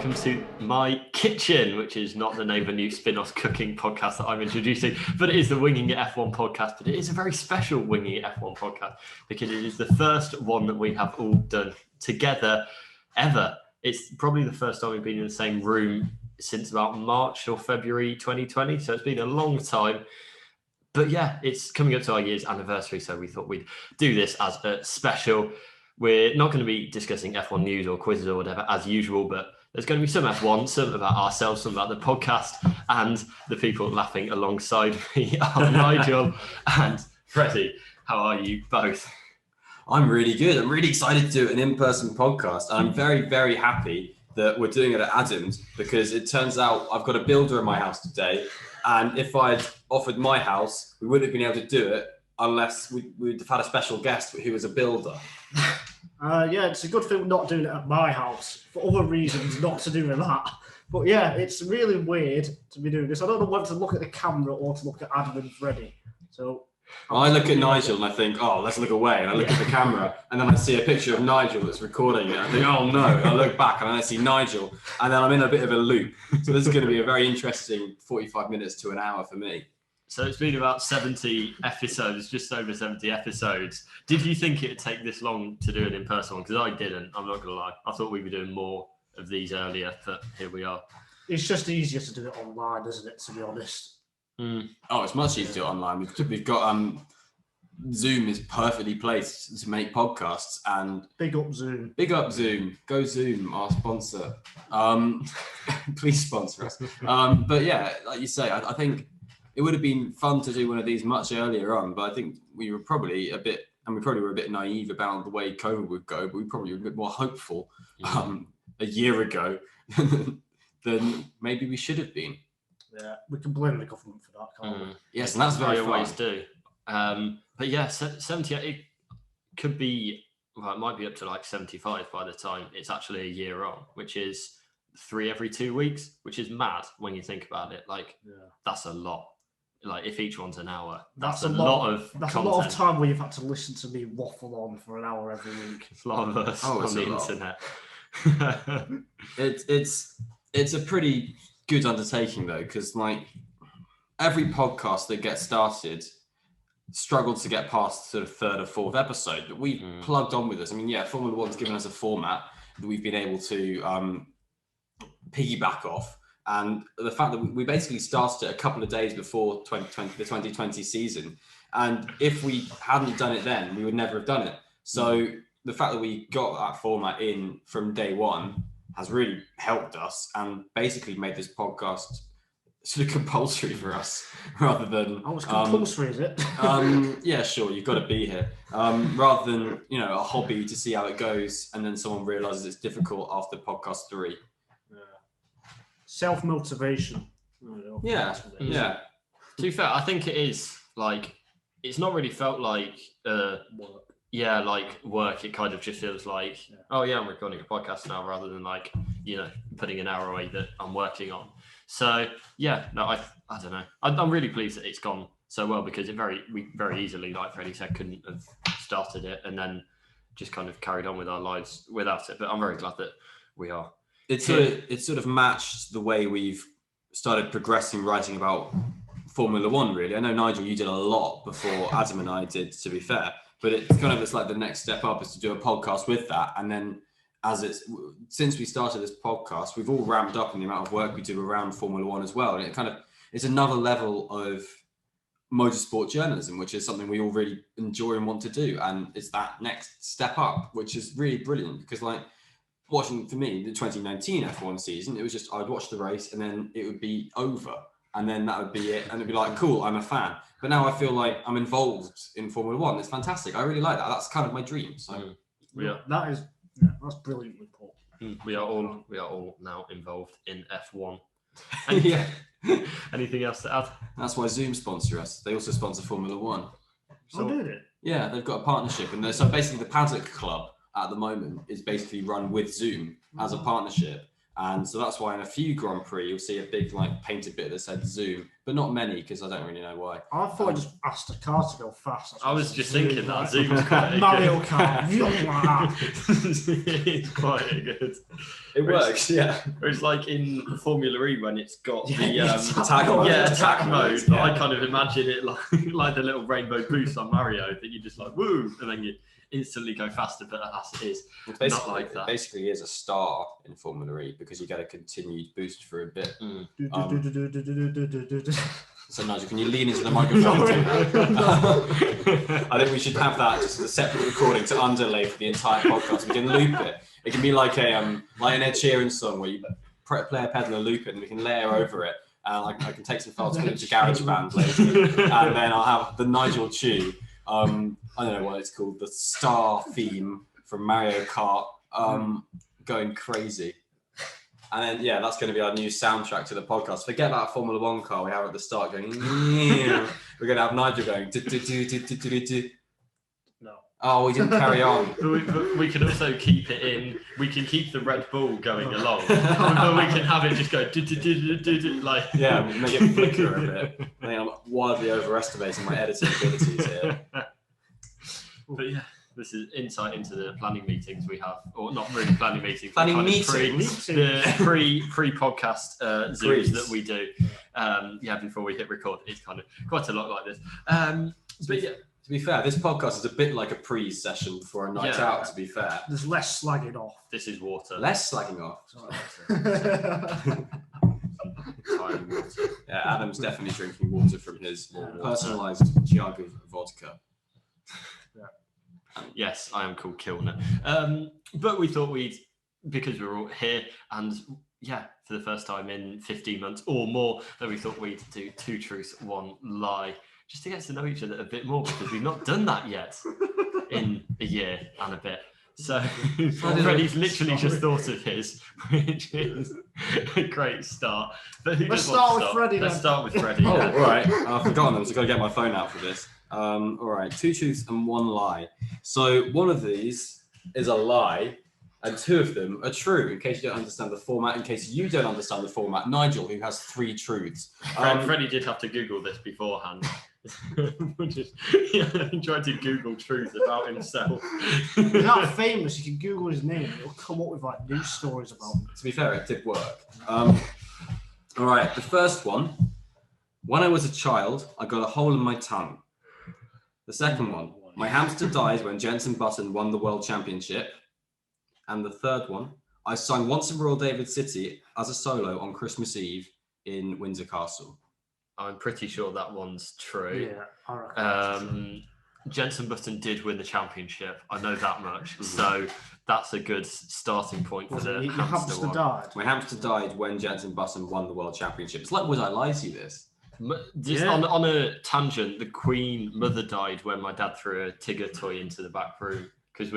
welcome to my kitchen, which is not the name of a new spin-off cooking podcast that I'm introducing, but it is the Winging It F1 podcast. But it is a very special Winging It F1 podcast because it is the first one that we have all done together ever. It's probably the first time we've been in the same room since about March or February 2020. So it's been a long time. But yeah, it's coming up to our year's anniversary, so we thought we'd do this as a special. We're not going to be discussing F1 news or quizzes or whatever as usual, but there's going to be some F1, some about ourselves, some about the podcast, and the people laughing alongside me are Nigel and Freddie. How are you both? I'm really good. I'm really excited to do an in-person podcast. And I'm very, very happy that we're doing it at Adam's because it turns out I've got a builder in my house today. And if I'd offered my house, we wouldn't have been able to do it unless we'd have had a special guest who was a builder. Yeah, it's a good thing we're not doing it at my house for other reasons, not to do with that. But yeah, it's really weird to be doing this. I don't know whether to look at the camera or to look at Adam and Freddie. So I look at Nigel and I think, oh, let's look away. And I look at the camera and then I see a picture of Nigel that's recording it. I think, oh no. And I look back and I see Nigel and then I'm in a bit of a loop. So this is going to be a very interesting 45 minutes to an hour for me. So it's been about 70 episodes, just over 70 episodes. Did you think it would take this long to do an in-person one? Because I didn't, I'm not going to lie. I thought we were doing more of these earlier, but here we are. It's just easier to do it online, isn't it, to be honest? Oh, it's much easier to do it online. We've got Zoom is perfectly placed to make podcasts, and Big up Zoom. Big up Zoom. Go Zoom, our sponsor. Please sponsor us. But yeah, like you say, I think it would have been fun to do one of these much earlier on, but I think we were probably a bit naive about the way COVID would go, but we probably were a bit more hopeful a year ago than maybe we should have been. Yeah, we can blame the government for that, can't we? Yes, and that's very fun. I always do. But yeah, 70, it could be, well, it might be up to like 75 by the time it's actually a year on, which is 3 every 2 weeks, which is mad when you think about it. Like, that's a lot. Like, if each one's an hour, that's a lot of That's content. a lot of time where you've had to listen to me waffle on for an hour every week. It's a lot of us on the internet. It's a pretty good undertaking though, because like every podcast that gets started struggled to get past sort of third or fourth episode, but we've plugged on with this. I mean, yeah, Formula One's given us a format that we've been able to piggyback off. And the fact that we basically started it a couple of days before the 2020 season. And if we hadn't done it then, we would never have done it. So the fact that we got that format in from day one has really helped us and basically made this podcast sort of compulsory for us rather than... Oh, it's compulsory, is it? Yeah, sure, you've got to be here. Rather than, a hobby to see how it goes and then someone realises it's difficult after podcast 3. Self-motivation. Yeah. To be fair, I think it is like, it's not really felt like work. Yeah, like work. It kind of just feels like, I'm recording a podcast now rather than like, putting an hour away that I'm working on. So yeah, no, I don't know. I'm really pleased that it's gone so well because we very easily, like Freddie said, couldn't have started it and then just kind of carried on with our lives without it. But I'm very glad that we are. It's sort of matched the way we've started progressing writing about Formula One, really. I know, Nigel, you did a lot before Adam and I did, to be fair, but it's kind of it's like the next step up is to do a podcast with that. And then since we started this podcast, we've all ramped up in the amount of work we do around Formula One as well. And it's another level of motorsport journalism, which is something we all really enjoy and want to do. And it's that next step up, which is really brilliant because watching, for me, the 2019 F1 season, it was just, I'd watch the race and then it would be over. And then that would be it. And it'd be like, cool, I'm a fan. But now I feel like I'm involved in Formula One. It's fantastic. I really like that. That's kind of my dream. So That's brilliantly put. We are all now involved in F1. Yeah. Anything else to add? That's why Zoom sponsor us. They also sponsor Formula One. So, did it? Yeah, they've got a partnership. And so basically the Paddock Club at the moment is basically run with Zoom as a partnership. And so that's why in a few Grand Prix, you'll see a big painted bit that said Zoom. but not many because I don't really know why. I thought I just asked a car to go fast. I was just thinking that Zoom was quite Mario good. Kart, young like that. It's quite good. It works, yeah. It's like in Formula E when it's got the attack mode. attack mode. Yeah. I kind of imagine it like the little rainbow boost on Mario that you just like woo, and then you instantly go faster. But alas, it is not like that. It basically is a star in Formula E because you get a continued boost for a bit. So Nigel, can you lean into the microphone? I think we should have that just as a separate recording to underlay for the entire podcast. We can loop it. It can be like an Ed Sheeran song where you play a pedal and loop it, and we can layer over it. I can take some files, put it to GarageBand later, and then I'll have the Nigel Chew. I don't know what it's called, the star theme from Mario Kart, going crazy. And then, that's going to be our new soundtrack to the podcast. Forget that Formula One car we have at the start going, yeah. We're going to have Nigel going, No. Oh, we didn't carry on. We can also keep it in. We can keep the Red Bull going along, but we can have it just go like. Yeah, make it flicker a bit. I think I'm wildly overestimating my editing abilities here. But yeah, this is insight into the planning meetings we have, or not really planning meetings. Planning meetings. The pre-podcast Zooms that we do. Before we hit record, it's kind of quite a lot like this. But yeah. To be fair, this podcast is a bit like a pre-session before a night out, to be fair. There's less slagging off. This is water. Less slagging off. Water. Yeah, Adam's definitely drinking water from his personalised jug of vodka. Yes, I am called Kilner. But we thought because we're all here and for the first time in 15 months or more, that we thought we'd do 2 truths, 1 lie. Just to get to know each other a bit more, because we've not done that yet in a year and a bit. So Freddie's literally just thought of his, which is a great start. But Let's start with Freddie. Let's start with Freddie. All right. I've forgotten them, so I've got to get my phone out for this. All right, 2 truths and 1 lie. So one of these is a lie, and 2 of them are true, in case you don't understand the format, in case you don't understand the format. Nigel, who has 3 truths. Freddie did have to Google this beforehand. He tried to Google truth about himself. He's not famous. You can Google his name and it'll come up with like news stories about him. To be fair, it did work. All right, the first one. When I was a child, I got a hole in my tongue. The second one. My hamster died when Jenson Button won the World Championship. And the third one. I sang Once in Royal David City as a solo on Christmas Eve in Windsor Castle. I'm pretty sure that one's true. Yeah, I reckon. Jenson Button did win the championship. I know that much. So that's a good starting point for the hamster one. Died. My hamster died when Jenson Button won the World Championship. It's like, would I lie to you this? On a tangent, the Queen mother died when my dad threw a Tigger toy into the back room. Because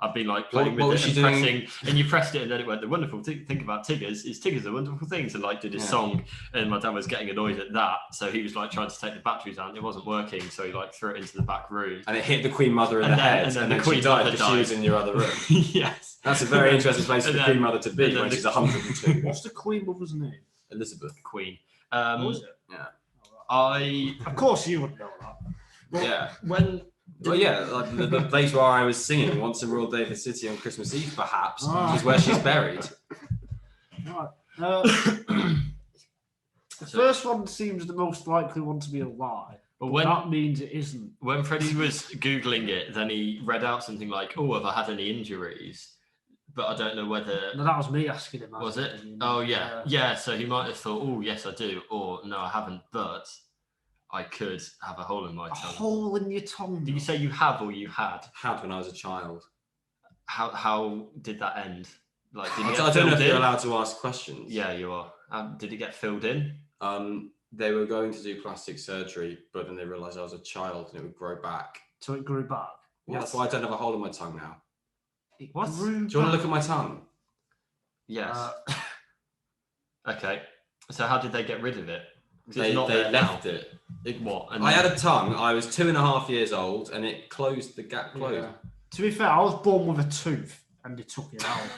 I've been like playing with it and pressing, and you pressed it, and then it went. The wonderful thing about Tiggers is Tiggers are wonderful things, and like did his song, and my dad was getting annoyed at that, so he was like trying to take the batteries out, and it wasn't working, so he like threw it into the back room, and it hit the Queen Mother in the head, and then she died because she was in your other room. Yes, that's a very interesting place for the Queen Mother to be when she's 102. What's the Queen Mother's name? Elizabeth. Queen. What was it? Yeah. Of course, you would know that. Well, like the place where I was singing Once in Royal David City on Christmas Eve, perhaps, is where she's buried. The first one seems the most likely one to be a lie. But that means it isn't. When Freddie was Googling it, then he read out something like, "Oh, have I had any injuries?" But I don't know whether... No, that was me asking him. Was it? Oh, yeah. Yeah, so he might have thought, "Oh, yes, I do," or "No, I haven't, but I could have a hole in my tongue." A hole in your tongue? Did you say you have or you had? Had when I was a child. How did that end? Like, did I don't know if you're allowed to ask questions. Yeah, you are. Did it get filled in? They were going to do plastic surgery, but then they realised I was a child and it would grow back. So it grew back? Yeah, that's why I don't have a hole in my tongue now. What? Do you want to look at my tongue? Yes. Okay. So how did they get rid of it? They left it. What? I had a tongue. I was 2.5 years old, and it closed. The gap closed. Yeah. To be fair, I was born with a tooth, and they took it out.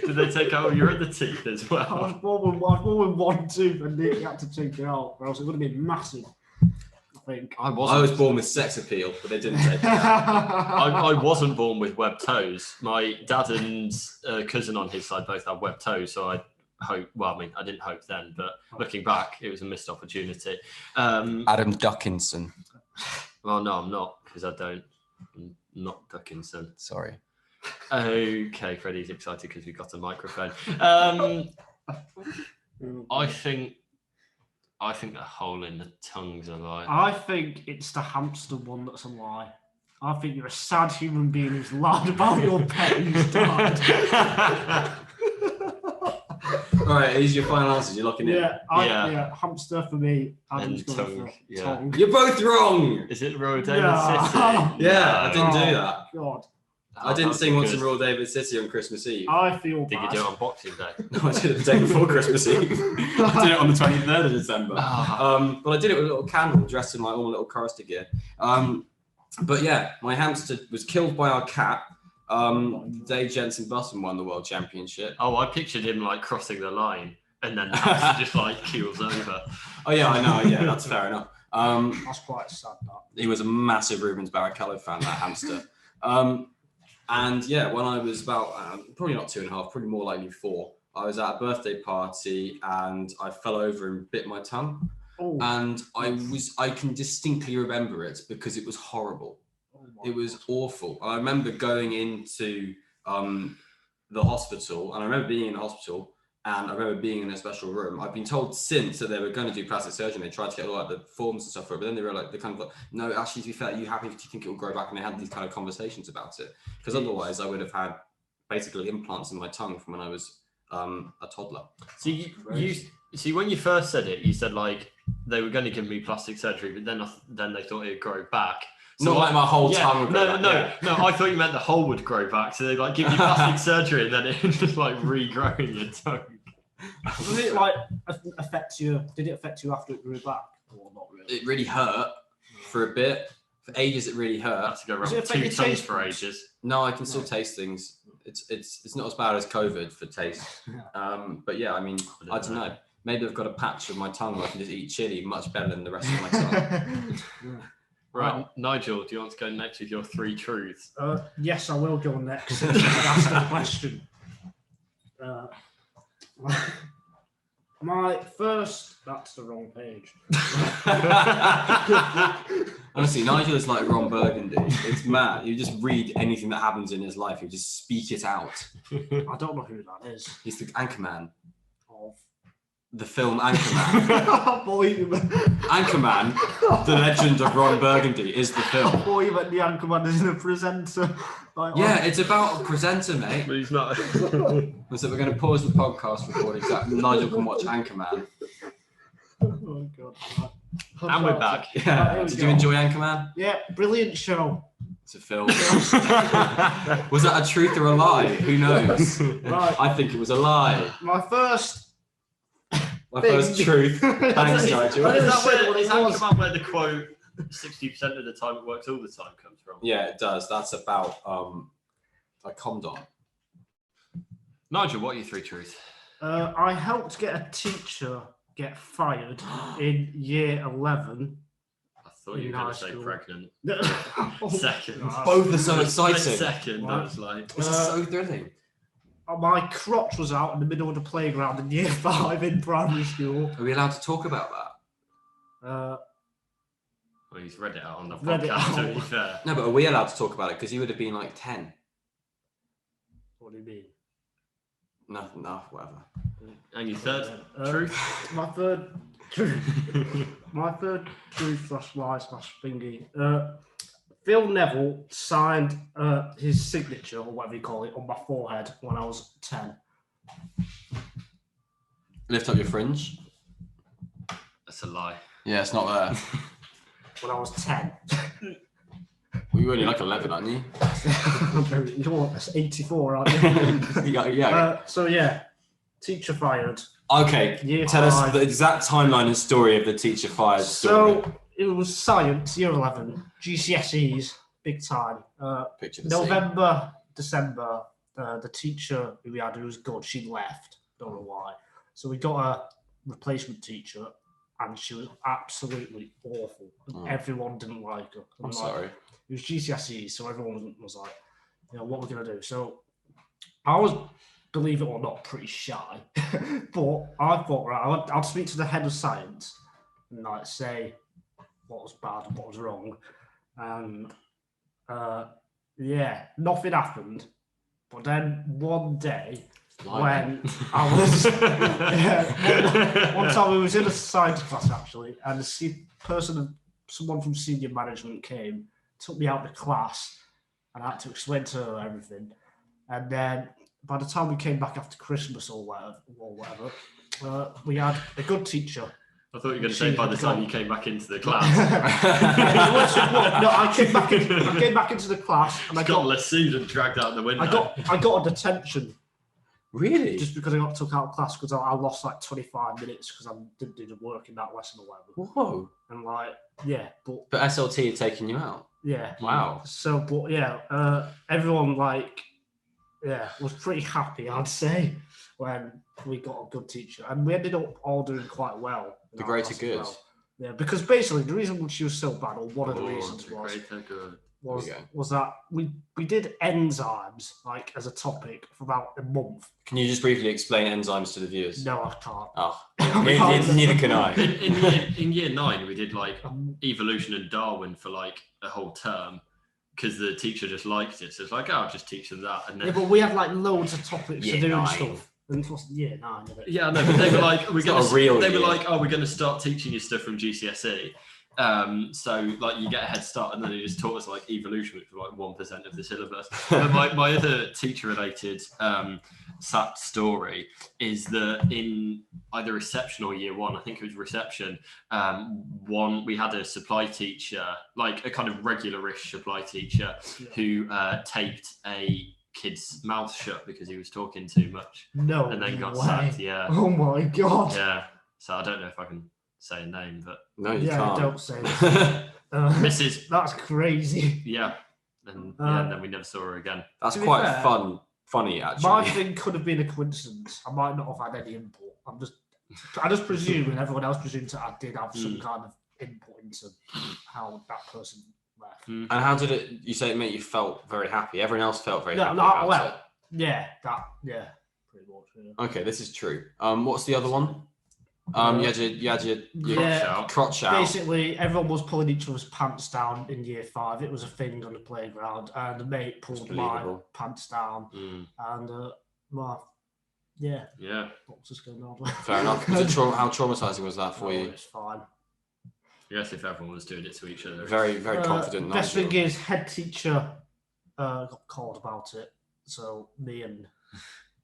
Did they take out all your other teeth as I was well? born with one tooth and they had to take it out, or else it would have been massive. I think. I was born with sex appeal, but they didn't take it out. I wasn't born with webbed toes. My dad and cousin on his side both had webbed toes, so I hope. Well, I mean, I didn't hope then, but looking back, it was a missed opportunity. Adam Duckinson. Well, no, I'm not, because I don't. I'm not Duckinson. Sorry. Okay, Freddie's excited because we got a microphone. I think the hole in the tongue's a lie. I think it's the hamster one that's a lie. I think you're a sad human being who's lied about your pet who's died. All right, here's your final answers. You're locking in. Yeah, hamster for me. Adam's And going tongue, for tongue. You're both wrong. Is it Royal David Yeah. City? Yeah, I No. didn't do that. God, I didn't sing Once in because- Royal David City on Christmas Eve. I feel Did you bad. do it on Boxing Day? No, I did it the day before Christmas Eve. I did it on the 23rd of December. But I did it with a little candle dressed in my own little chorister gear. But yeah, my hamster was killed by our cat. The day Jensen Button won the world championship. Oh, I pictured him like crossing the line and then the hamster just like keels over. Oh yeah, I know. Yeah, that's fair enough. That's quite sad. That. He was a massive Rubens Barrichello fan, that hamster. And yeah, when I was about probably not 2.5, probably more likely 4, I was at a birthday party and I fell over and bit my tongue. Oh. And I can distinctly remember it because it was horrible. It was awful. I remember going into the hospital, and I remember being in the hospital, and I remember being in a special room. I've been told since that they were going to do plastic surgery. They tried to get all like the forms and stuff for it, but then they were like, they kind of like, no, actually, to be fair, are you happy? Do you think it will grow back? And they had these kind of conversations about it, because otherwise I would have had basically implants in my tongue from when I was a toddler. So you see, when you first said it, you said like they were going to give me plastic surgery, but then they thought it would grow back. So Not like my whole tongue would grow back. No, I thought you meant the hole would grow back. So they like give you plastic surgery and then it just like regrowing your tongue. Did it like affect you? Did it affect you after it grew back, or not really? It really hurt for a bit. For ages, it really I hurt. had to go around Does it with affect 2 your tongues taste for buds? ages. No, I can still taste things. It's not as bad as COVID for taste. But yeah, I mean, I don't know. Maybe I've got a patch of my tongue where I can just eat chili much better than the rest of my tongue. Right, Nigel, do you want to go next with your 3 truths? Yes, I will go next. Ask the question. My first. That's the wrong page. Honestly, Nigel is like Ron Burgundy. It's mad. You just read anything that happens in his life. You just speak it out. I don't know who that is. He's the Anchorman. Of. The film Anchorman. Boy, Anchorman, the legend of Ron Burgundy, is the film. boy, but the Anchorman isn't a presenter. Like, Yeah, it's about a presenter, mate. But he's not. So we're going to pause the podcast recording so Nigel can watch Anchorman. Oh god. Right. And we're back. Yeah. Right, Did you enjoy Anchorman? Yeah, brilliant show. It's a film. Was that a truth or a lie? Who knows? Right. I think it was a lie. My first. My Thing. first truth. Thanks, Is Nigel. that where the quote 60% of the time it works all the time comes from? Yeah, it does. That's about a condom. Nigel, what are your 3 truths? I helped get a teacher get fired in year 11. I thought you were going to say School. pregnant. Oh, Second. God. Both are so Split exciting. second, I was like, This is so thrilling. My crotch was out in the middle of the playground in year 5 in primary school. Are we allowed to talk about that? Uh, well, he's read it out on the Read it podcast, to out. be fair. No, but are we allowed to talk about it? Because you would have been like 10. what do you mean? No, whatever. And your third Uh, truth? My third truth. My third truth / lie / thingy. Phil Neville signed his signature, or whatever you call it, on my forehead when I was 10. Lift up your fringe. That's a lie. Yeah, it's not there. When I was 10. Well, you're only like 11, aren't you? You're 84, aren't you? yeah. So yeah, teacher fired. Okay, Year tell us 5. the exact timeline and story of the teacher fired story. So it was science, year 11, GCSEs, big time. Picture the scene. November, December, the teacher who we had who was good, she left. Don't know why. So we got a replacement teacher, and she was absolutely awful. Everyone didn't like her. I'm sorry. It was Gcses, so everyone was like, what we're going to do. So I was, believe it or not, pretty shy. But I thought, right, I'll speak to the head of science and like say what was bad and what was wrong. And nothing happened. But then one day, when I was one time we was in a science class actually, and someone from senior management came, took me out of the class, and I had to explain to her everything. And then by the time we came back after Christmas or whatever, we had a good teacher. I thought you were going to say by the time you came back into the class. No, I came back into the class and I got lassoed and dragged out the window. I got a detention. Really? Just because I got took out of class because I lost like 25 minutes because I didn't do the work in that lesson or whatever. Whoa. And but SLT had taken you out. Yeah. Wow. So, everyone was pretty happy, I'd say, when we got a good teacher, and we ended up all doing quite well. The greater good. Well. Yeah, because basically the reason she was so bad, or one of the reasons was that we did enzymes like as a topic for about a month. Can you just briefly explain enzymes to the viewers? No, I can't. Oh, neither can I. In year 9, we did like evolution and Darwin for like a whole term because the teacher just liked it. So it's like, I'll just teach them that. And then, but we had like loads of topics to do and stuff. And it was year 9 of it. Yeah, no, but they were like, we're going to start teaching you stuff from GCSE. So like you get a head start, and then they just taught us like evolution, which was like 1% of the syllabus. But my other teacher-related sad story is that in either reception or year 1, I think it was reception, we had a supply teacher, like a kind of regular-ish supply teacher, who taped a kid's mouth shut because he was talking too much. No, and then got sacked. Yeah. Oh my god. Yeah. So I don't know if I can say a name, but no, you can't. Don't say it. Mrs. That's crazy. Yeah. And then we never saw her again. That's quite funny actually. My thing could have been a coincidence. I might not have had any input. I just presume, and everyone else presumes that I did have some kind of input into how that person left. And how did it? You say it made you felt very happy. Everyone else felt very happy about it. Yeah, pretty much. Yeah. Okay, this is true. What's the other one? You had your crotch out. Basically, everyone was pulling each other's pants down in year 5. It was a thing on the playground, and the mate pulled my pants down, and what's just going on? Fair enough. How traumatizing was that for you? It's fine. Yes, if everyone was doing it to each other. Very, very confident. Best thing is, head teacher got called about it. So me and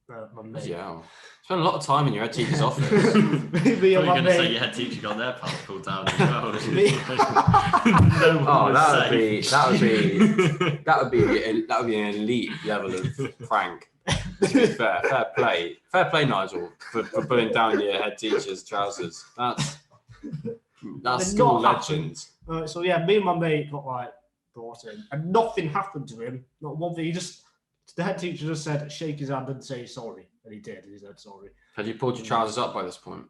my mate. Yeah. Spent a lot of time in your head teacher's office. You're going to say your head teacher got their pants pulled down as well. That would be an elite level of prank. To be fair play, Nigel, for pulling down your head teacher's trousers. That's school legends. So yeah, me and my mate got brought in, and nothing happened to him. Not one thing. The head teacher just said, shake his hand and say sorry, and he did. He said sorry. Had you pulled your trousers up by this point?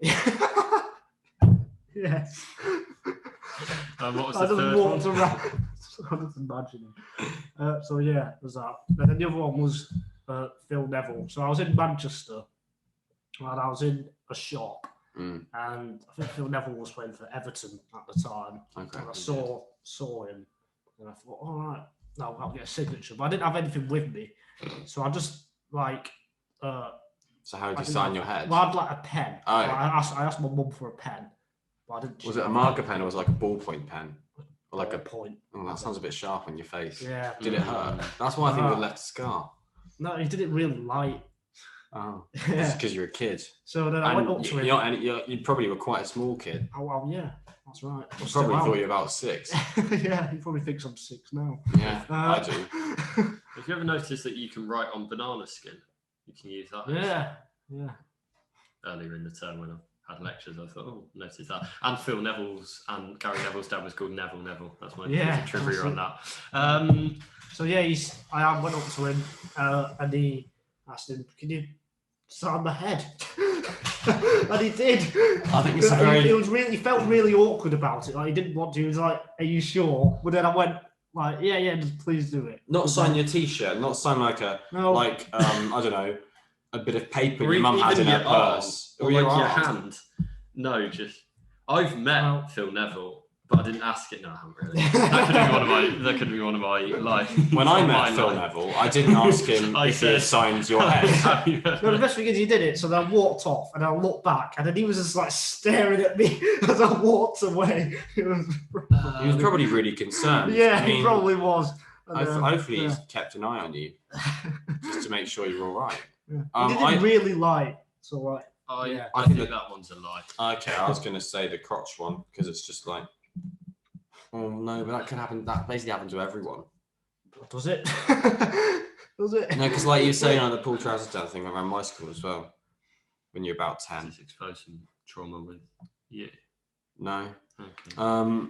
Yes. And what was the third one? I'm just imagining. So yeah, there's that. And then the other one was Phil Neville. So I was in Manchester, and I was in a shop. And I think Phil Neville was playing for Everton at the time. Okay. And I saw him, and I thought, all right, no, I'll get a signature. But I didn't have anything with me, so I just So how did you sign your head? Well, I had a pen. Oh, yeah. I asked my mum for a pen, but I didn't. Was it a marker pen or was it like a ballpoint pen? Or like a point? Oh, that sounds a bit sharp on your face. Yeah. Did it hurt? That's why I think it left a scar. No, he did it really light. Oh, it's because you're a kid. So then I went up to him. You probably were quite a small kid. Oh, well, yeah, that's right. You probably thought you were about 6. Yeah, he probably thinks I'm 6 now. Yeah, I do. Have you ever noticed that you can write on banana skin? You can use that. Yeah. Earlier in the term when I had lectures, I thought, noticed that. And Phil Neville's and Gary Neville's dad was called Neville. That's my trivia on that. So yeah, I went up to him and he asked him, "Can you sign my head?" And he did. I think it's very. He felt really awkward about it. Like he didn't want to. He was like, "Are you sure?" But then I went like, "Yeah, just please do it." Not sign your T-shirt. Not sign like a I don't know, a bit of paper your mum had in her purse or like your hand. No, just I've met Phil Neville. But I didn't ask it. No, I haven't really. That could be one of my like. When I met Phil Neville, I didn't ask him if he had signed your head. No, the best thing is he did it. So then I walked off, and I looked back, and then he was just like staring at me as I walked away. He was probably really concerned. Yeah, he probably was. And, hopefully, he's kept an eye on you just to make sure you're all right. Yeah. He didn't really lie. So like, I think that one's a lie. Okay, I was going to say the crotch one because it's just like. Oh no, but that can happen. That basically happens to everyone. Does it? Does it? No, because like you were saying on the pull trousers down thing around my school as well. When you're about 10. Just expose some trauma with you. No. Okay.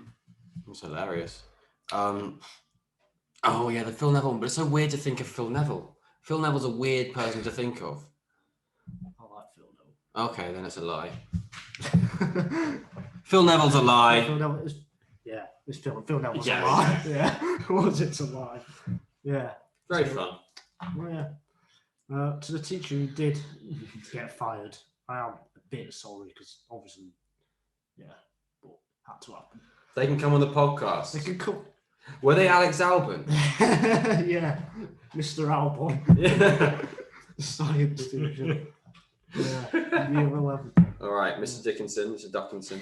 It's hilarious. Oh yeah, the Phil Neville one, but it's so weird to think of Phil Neville. Phil Neville's a weird person to think of. I like Phil Neville. Okay, then it's a lie. Phil Neville's a lie. Phil Neville is, it's Phil Neville's a lie. Yeah, was it a lie? Yeah. Very fun. Well, yeah. To the teacher who did get fired, I am a bit sorry because obviously, but had to happen. They can come on the podcast. They can come. Were they Alex Albon? Yeah, Mr. Albon. Yeah. Science teacher. Yeah, year 11. All right, Mr. Dickinson, Mr. Duckinson.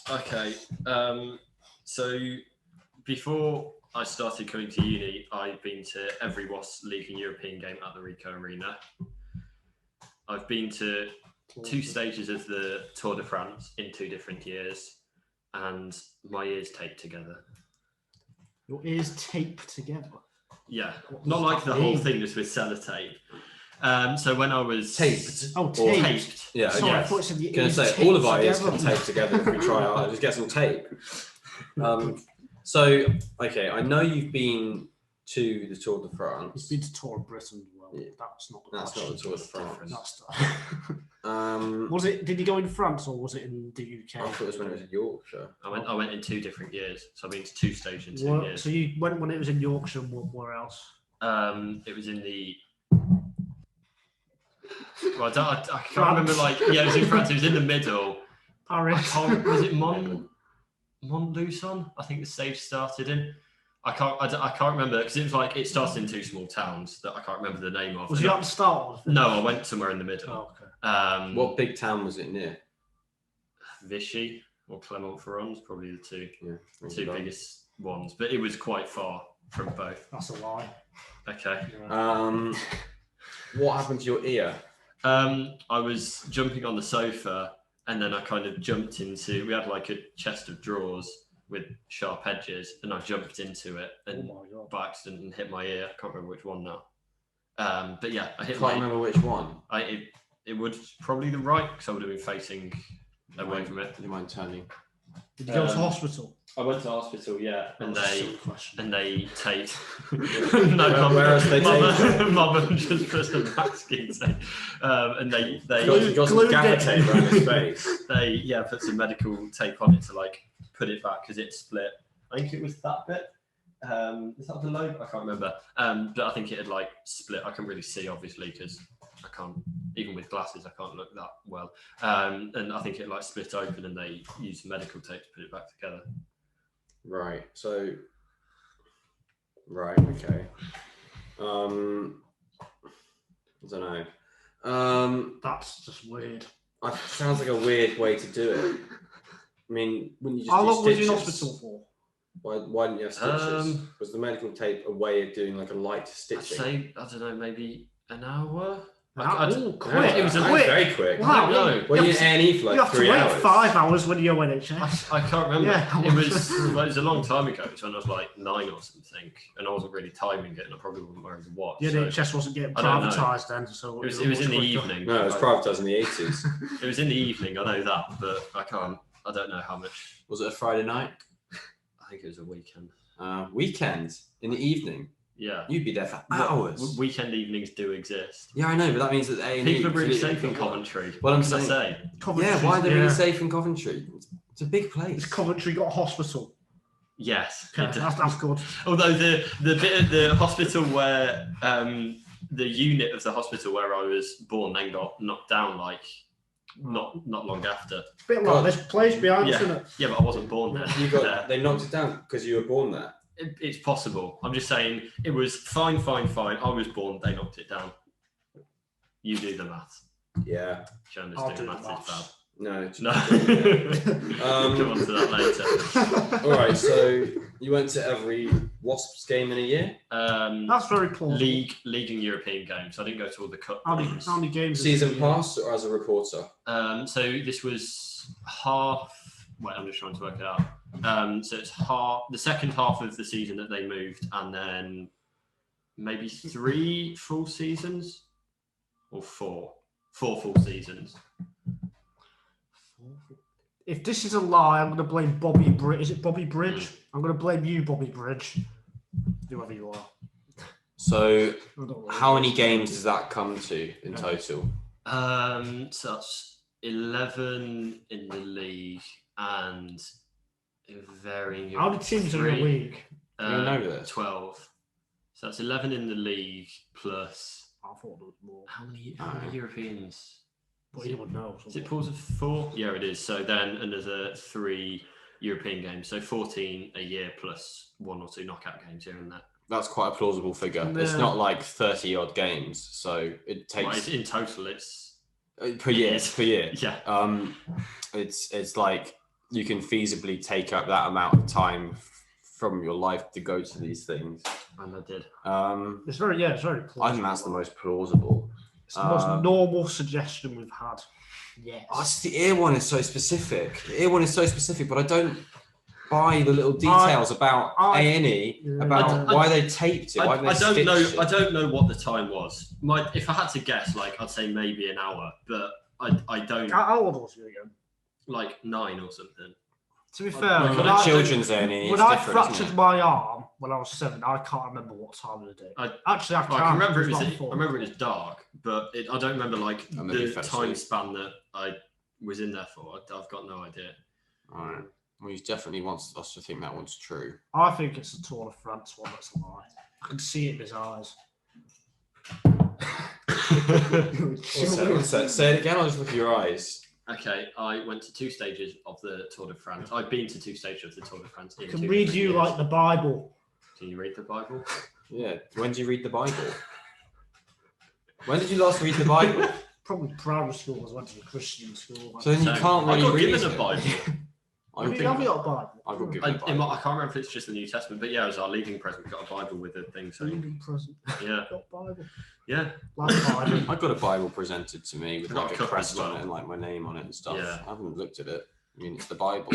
Okay. So before I started coming to uni, I've been to every WAS League and European game at the Ricoh Arena. I've been to 2 stages of the Tour de France in 2 different years, and my ears taped together. Your ears taped together? Yeah, not like the whole thing just with sellotape. So when I was taped. Oh, taped. Yeah, sorry, I thought you said Can I say all of our ears can tape together if we try hard. Just get some tape. So okay, I know you've been to the Tour de France. He's been to Tour of Britain. Well, that's not the Tour de France. Was it? Did he go in France or was it in the UK? I thought it was when it was in Yorkshire. I went in 2 different years, so I've been to 2 stages in 2 years. So you went when it was in Yorkshire. Where else? It was in the. Well, I can't remember. Like, it was in France. It was in the middle. Paris. Was it Montluçon? I think the stage started in. I can't remember because it was like it started in 2 small towns that I can't remember the name of. Was you at the start? No, I went somewhere in the middle. Oh, okay. What big town was it near? Vichy or Clermont-Ferrand, probably the 2 biggest ones, but it was quite far from both. That's a lie. Okay. Yeah. What happened to your ear? I was jumping on the sofa and then I kind of jumped into. We had like a chest of drawers with sharp edges, and I jumped into it and by accident and hit my ear. I can't remember which one now. But yeah, I hit. Can't remember which one. It would probably the right because I would have been facing away from it. Do you mind turning? Did you go to hospital? I went to hospital, yeah, and they taped. Where else they taped? My mum just put some masking tape, and they got some gaffer tape around his face. They put some medical tape on it to like put it back because it split. I think it was that bit. Is that the lobe? I can't remember. But I think it had like split. I can't really see obviously because I can't. Even with glasses, I can't look that well. And I think it like split open, and they used medical tape to put it back together. Right. So. Right. Okay. I don't know. That's just weird. Sounds like a weird way to do it. I mean, wouldn't you just? How long was you in hospital for? Why didn't you have stitches? Was the medical tape a way of doing like a light stitching? I'd say, I don't know, maybe an hour. Quick! It was very quick. Wow, no. Well, you in A&E for like 3 hours. You have to wait 5 hours when you're NHS. I can't remember. Yeah. It was a long time ago. It was when I was like 9 or something, and I wasn't really timing it, and I probably wasn't wearing the watch. Yeah, NHS wasn't getting privatised then, so it was in the evening. No, it was privatised in the 80s. It was in the evening. I know that, but I don't know how much. Was it a Friday night? I think it was a weekend. Weekend in the evening. Yeah. You'd be there for hours. Weekend evenings do exist. Yeah, I know, but that means that A&E... People are really safe in Coventry. Well, I'm What can I saying... say? Yeah, why are they really safe in Coventry? It's a big place. Has Coventry got a hospital? Yes. Okay, that's good. Although the bit of the hospital where the unit of the hospital where I was born then got knocked down like not long after. Bit like this place behind us, isn't it? Yeah, but I wasn't born there. They knocked it down because you were born there. It's possible. I'm just saying it was fine. I was born. They knocked it down. You do the maths. Yeah. Jonas I'll doing do maths the is bad. No. Come on to that later. All right. So you went to every Wasps game in a year. That's very plausible. League and European games. I didn't go to all the cup games. How many games? Season pass or as a reporter? So this was half. Wait, I'm just trying to work it out. So it's the second half of the season that they moved, and then maybe 3 full seasons or 4 full seasons. If this is a lie, I'm going to blame Bobby Bridge. Is it Bobby Bridge? I'm going to blame you, Bobby Bridge. Whoever you are. So, how many games does that come to in total? So that's 11 in the league and varying. How many teams are in the league? You know this? 12. So that's 11 in the league plus. I thought there was more. How many Europeans? But you would know. Is it pools of 4? Yeah, it is. So then another 3 European games. So 14 a year plus 1 or 2 knockout games here and there. That's quite a plausible figure. Yeah. It's not like 30 odd games. So it takes... Well, in total, it's... Per year. Yeah. It's like you can feasibly take up that amount of time from your life to go to these things. And I did. It's very plausible. I think that's the most plausible. It's the most normal suggestion we've had. Yes. Oh, the ear one is so specific. The ear one is so specific, but I don't buy the little details about A&E, about why they taped it. I don't know what the time was. If I had to guess, I'd say maybe an hour, but I don't. How old was you again? Like 9 or something. To be fair, children's A&E. When I fractured my arm when I was 7, I can't remember what time of the day. I can remember I remember it was dark, but I don't remember the time span that I was in there for. I've got no idea. All right. Well, he definitely wants us to think that one's true. I think it's the Tour de France one that's a lie. I can see it in his eyes. Say it again, I'll just look at your eyes. Okay, I went to 2 stages of the Tour de France. I've been to 2 stages of the Tour de France. I can read you like the Bible. Can you read the Bible? Yeah. When did you read the Bible? When did you last read the Bible? Probably primary school. I went to a Christian school. So then you can't really read given a Bible. Have you got a Bible? I got given a Bible. I can't remember if it's just the New Testament, but yeah, it was our leaving present. We got a Bible with a thing. Leaving present. Yeah. Got Bible. Yeah. I got a Bible presented to me with like a crest on it and like my name on it and stuff. Yeah. I haven't looked at it. I mean, it's the Bible.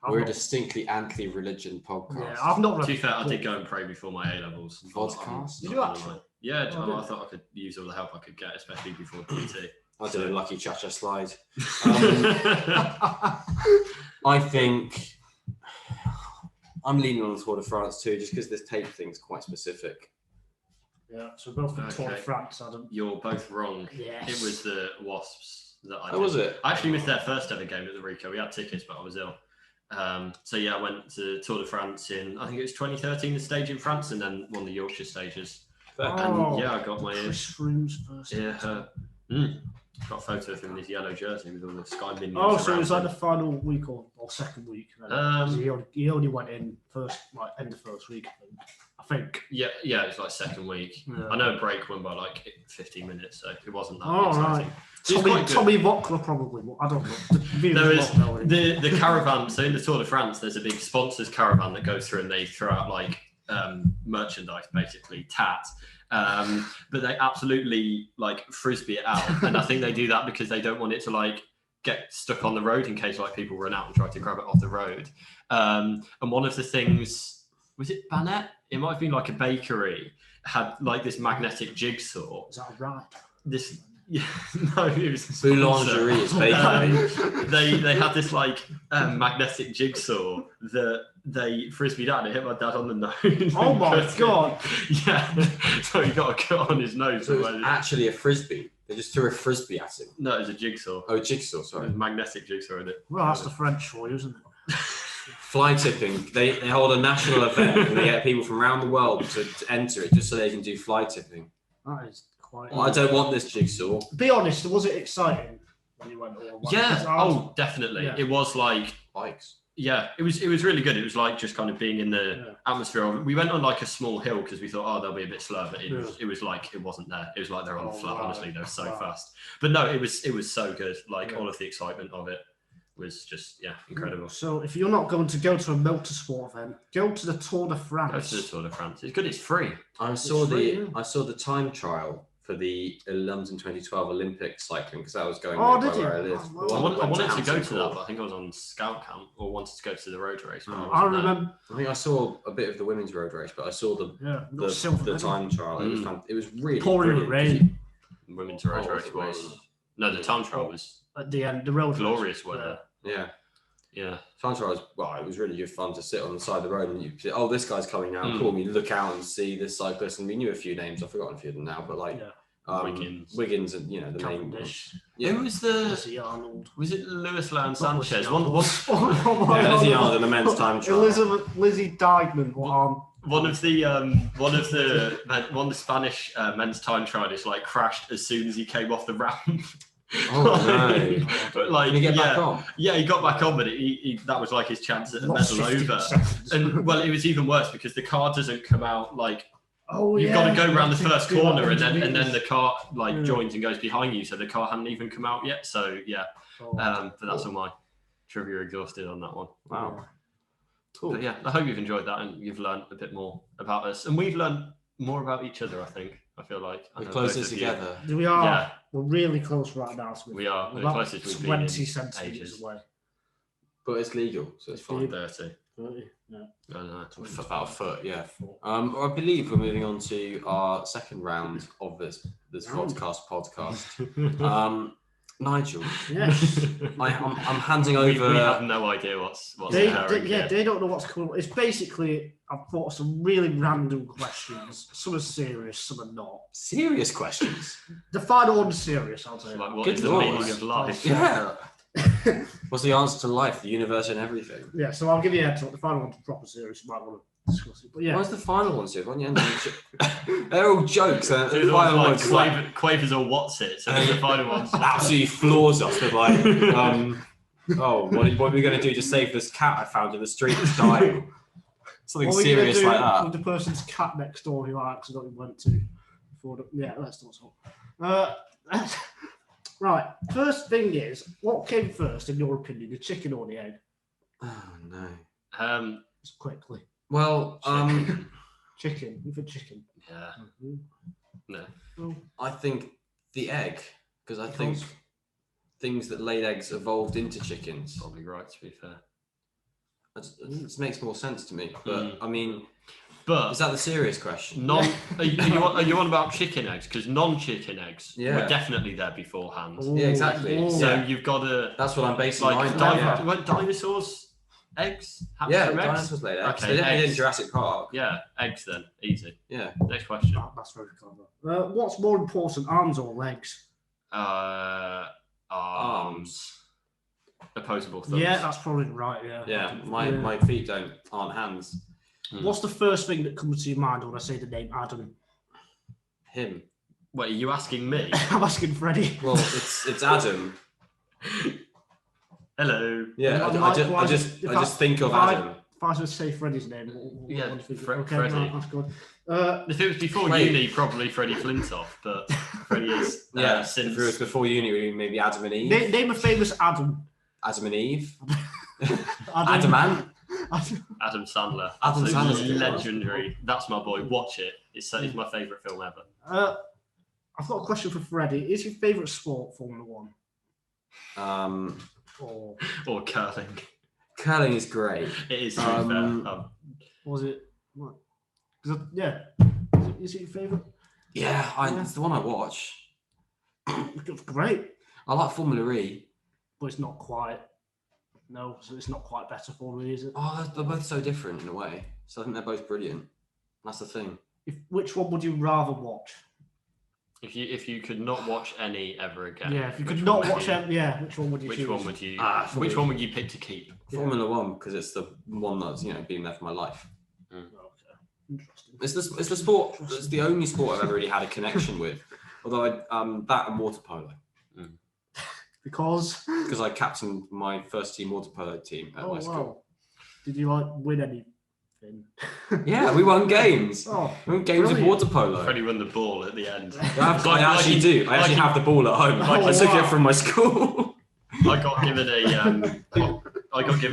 We're a distinctly anti-religion podcast. Yeah, I've not read. To be fair, I did go and pray before my A-levels. Podcast? Did you actually? Yeah, I thought I could use all the help I could get, especially before PT. I did a lucky cha-cha slide. I think I'm leaning on the Tour de France too, just because this tape thing's quite specific. Yeah, so both the Tour de France, Adam. You're both wrong. Yes. It was the Wasps that I did. Oh, was it? I actually missed their first ever game at the Rico. We had tickets, but I was ill. So yeah, I went to Tour de France in, I think it was 2013, the stage in France, and then won the Yorkshire stages. And yeah, I got my Chris Froome's first. Yeah. Got a photo of him in his yellow jersey with all the sky minions. Oh, so it was like the final week or second week. He only went in end of first week, I think. Yeah, it was like second week. Yeah. I know break went by like 15 minutes, so it wasn't that exciting. Right. Tommy Vockler probably. I don't know. There is the caravan. So in the Tour de France, there's a big sponsors caravan that goes through, and they throw out like merchandise, basically tat. But they absolutely like frisbee it out, and I think they do that because they don't want it to like get stuck on the road in case like people run out and try to grab it off the road. And one of the things, was it Banette? It might have been like a bakery, had like this magnetic jigsaw. Is that right? Yeah, no, it was a sponsor. Boulangerie is bakery. They had this like magnetic jigsaw that they frisbeed out and it hit my dad on the nose. Oh my god! Yeah, so he got a cut on his nose. So it was actually a frisbee. They just threw a frisbee at him. No, it was a jigsaw. Oh, jigsaw. Sorry, magnetic jigsaw in it. Well, that's the French for you, isn't it? Fly tipping. They hold a national event and they get people from around the world to enter it just so they can do fly tipping. That is quite. Well, I don't want this jigsaw. Be honest, was it exciting when you went all? Yeah. Oh, definitely. Yeah. It was like bikes. Yeah, it was really good. It was like just kind of being in the atmosphere of it. We went on like a small hill because we thought, they'll be a bit slower, but it was like it wasn't there. It was like they're on the flat. Right. Honestly, they were so fast. But no, it was so good. Like all of the excitement of it was just incredible. So if you're not going to go to a motorsport event, go to the Tour de France. Go to the Tour de France. It's good. It's free. I saw the time trial for the London 2012 Olympic cycling because that was going on where I live. I wanted to go to that, but I think I was on scout camp or wanted to go to the road race. I remember. I think I saw a bit of the women's road race, but I saw the time trial. It was really pouring rain. Women's road race was the time trial was at the end. The road glorious weather. Yeah. Yeah, time trial it was really good fun to sit on the side of the road and you say, this guy's coming now. Cool. And you look out and see this cyclist, and we knew a few names. I've forgotten a few of them now, but like Wiggins, and the Cavendish. Who was Lizzie Arnold? Was it Lewis Land Sanchez? Lizzie Arnold in the men's time trial. Lizzie Diamond. One of the Spanish men's time trialists like crashed as soon as he came off the ramp. Oh no! But like, Did he get back on? Yeah, he got back on, but that was like his chance at a medal over. And well, it was even worse because the car doesn't come out like. You've got to go around the first corner, and then the car joins and goes behind you, so the car hadn't even come out yet. So but that's all my trivia exhausted on that one. Wow. Cool. But yeah, I hope you've enjoyed that and you've learned a bit more about us, and we've learned more about each other. I feel like we're closer together. We are. Yeah. We're really close right now. So we are. We're the closest we've been 20 centimeters away. But it's legal, so it's fine. 30. Yeah. About a foot, yeah. I believe we're moving on to our second round of this podcast. Nigel, yes, I'm handing over. We have no idea what's they don't know what's coming. It's basically I've thought some really random questions. Some are serious, some are not. Serious questions. The final one's serious, I'll say. Like what is the meaning of life? Yeah. What's the answer to life, the universe, and everything? Yeah, so I'll give you a heads up. The final one's proper serious. You might want to discuss it. But yeah. Why's the final one serious? Why don't you end they're all jokes. The final one's Quavers or what's it? So the final one's absolutely floors us. They're like, what are we going to do to save this cat I found in the street that's dying? Something serious like that. With the person's cat next door who I accidentally went to before. Let's talk. Right, first thing is, what came first, in your opinion, the chicken or the egg? Oh, no. Just quickly. Well, chicken. You for chicken? Yeah. Mm-hmm. No. Well, I think the egg, because I think things that laid eggs evolved into chickens. Probably right, to be fair. This makes more sense to me, but I mean... But is that the serious question? Are you on about chicken eggs? Because non-chicken eggs were definitely there beforehand. Yeah, exactly. So you've got to. That's what I'm basing mine on. Weren't dinosaurs eggs? Dinosaurs laid eggs. Okay, they did in Jurassic Park. Yeah, eggs then. Easy. Yeah. Next question. That's very clever. What's more important, arms or legs? Arms. Opposable thumbs. Yeah, that's probably right. Yeah. Yeah. My feet aren't hands. What's the first thing that comes to your mind when I say the name Adam? Him. Wait, are you asking me? I'm asking Freddie. Well, it's Adam. Hello. Yeah, I just think of Adam. If I was to say Freddie's name, Freddie. That's good. If it was before uni, probably Freddie Flintoff, but Freddie is since. If it was before uni, maybe Adam and Eve. Name a famous Adam. Adam and Eve. Adam Sandler. Adam Sandler's legendary. That's my boy. Watch it. It's my favourite film ever. I've got a question for Freddie. Is your favourite sport Formula One? Or curling. Curling is great. It is fair. Was it? What? Is it your favourite? Yeah, it's the one I watch. Great. I like Formula E. But it's not quite. No, so it's not quite better for me, is it? Oh, they're both so different in a way. So I think they're both brilliant. That's the thing. Which one would you rather watch? If you could not watch any ever again. Yeah, if you could not watch them, which one would you Which choose? one would you? Which one would you pick to keep? Formula One, because it's the one that's been there for my life. Okay. Interesting. It's the sport. It's the only sport I've ever really had a connection with. Although that and water polo. Because I captained my first team water polo team at my school. Wow. Did you win anything? Yeah, we won games. We won games brilliant. of water polo. Freddie won the ball at the end. I actually do. I actually have the ball at home. I took it from my school. I got given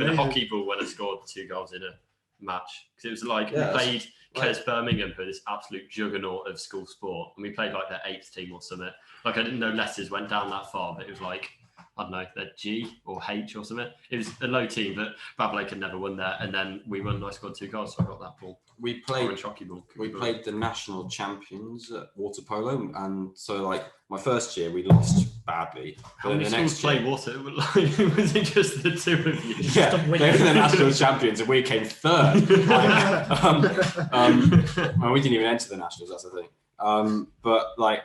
a hockey ball when I scored 2 goals in a match because it was we played Kes Birmingham, who are this absolute juggernaut of school sport, and we played their 8th team or something. I didn't know Leicesters went down that far, but it was I don't know, they're G or H or something. It was a low team, but Bablake had never won there, and then we won. I scored 2 goals, so I got that ball. We played orange hockey ball. We played the national champions at water polo, and so my first year we lost badly. How many schools play water? Was it just the 2 of you? Yeah, they were the national champions, and we came 3rd. We didn't even enter the nationals. That's the thing. And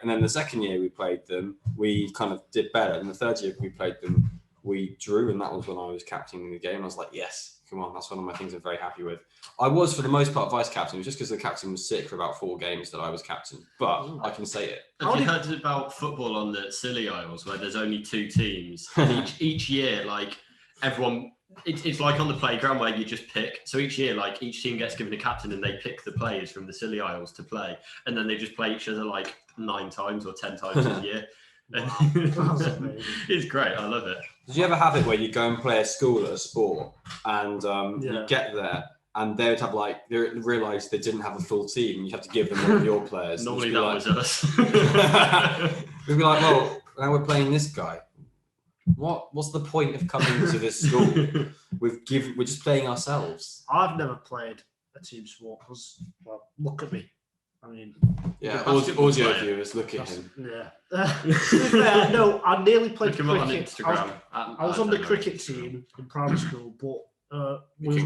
then the second year we played them, we kind of did better. And the third year we played them, we drew, and that was when I was captaining the game. I was like, yes, come on, that's one of my things I'm very happy with. I was, for the most part, vice captain. It was just because the captain was sick for about 4 games that I was captain. But I can say it. Have you heard about football on the Scilly Isles, where there's only 2 teams? each year, everyone... It's like on the playground where you just pick. So each year, each team gets given a captain and they pick the players from the Scilly Isles to play. And then they just play each other 9 times or 10 times a year. Wow. It's great. I love it. Did you ever have it where you go and play a school at a sport and you get there and they would have they realise they didn't have a full team and you have to give them one of your players? Normally that was us. We'd be like, well, now we're playing this guy. What's the point of coming to this school? We're just playing ourselves. I've never played a team sport because, look at me. I mean, audio viewers, look at him. Yeah. No, I nearly played cricket. On Instagram. I was on the cricket team in primary school, but we was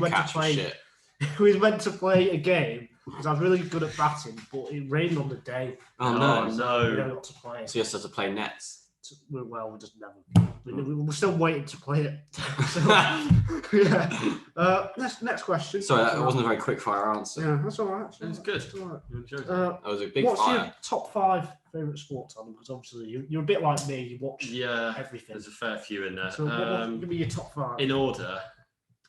meant to play a game because I was really good at batting, but it rained on the day. Oh no! We never got to play. So you have to play nets. Well, we just never. We're still waiting to play it. Next question. Sorry, that wasn't a very quick fire answer. Yeah, that's all right. It was good. All right. That was a big what's fire. your top 5 favourite sports, Adam? Because obviously you're a bit like me. You watch everything. There's a fair few in there. So give me your top 5 in order.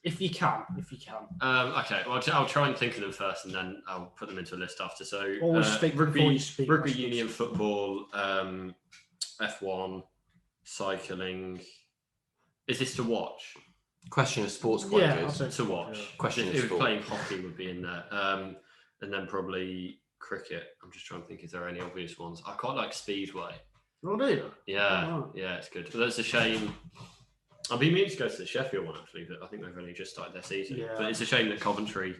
If you can. Okay, well, I'll try and think of them first, and then I'll put them into a list after. So, always speak before you speak. Rugby union, football, F1, cycling. Is this to watch? Question of sports quite good. To watch. Yeah. Question if playing hockey would be in there. And then probably cricket. I'm just trying to think if there are any obvious ones. I quite like Speedway. Oh, do you? Yeah, it's good. But that's a shame. I've been meaning to go to the Sheffield one actually, but I think they've only just started their season. Yeah. But it's a shame that Coventry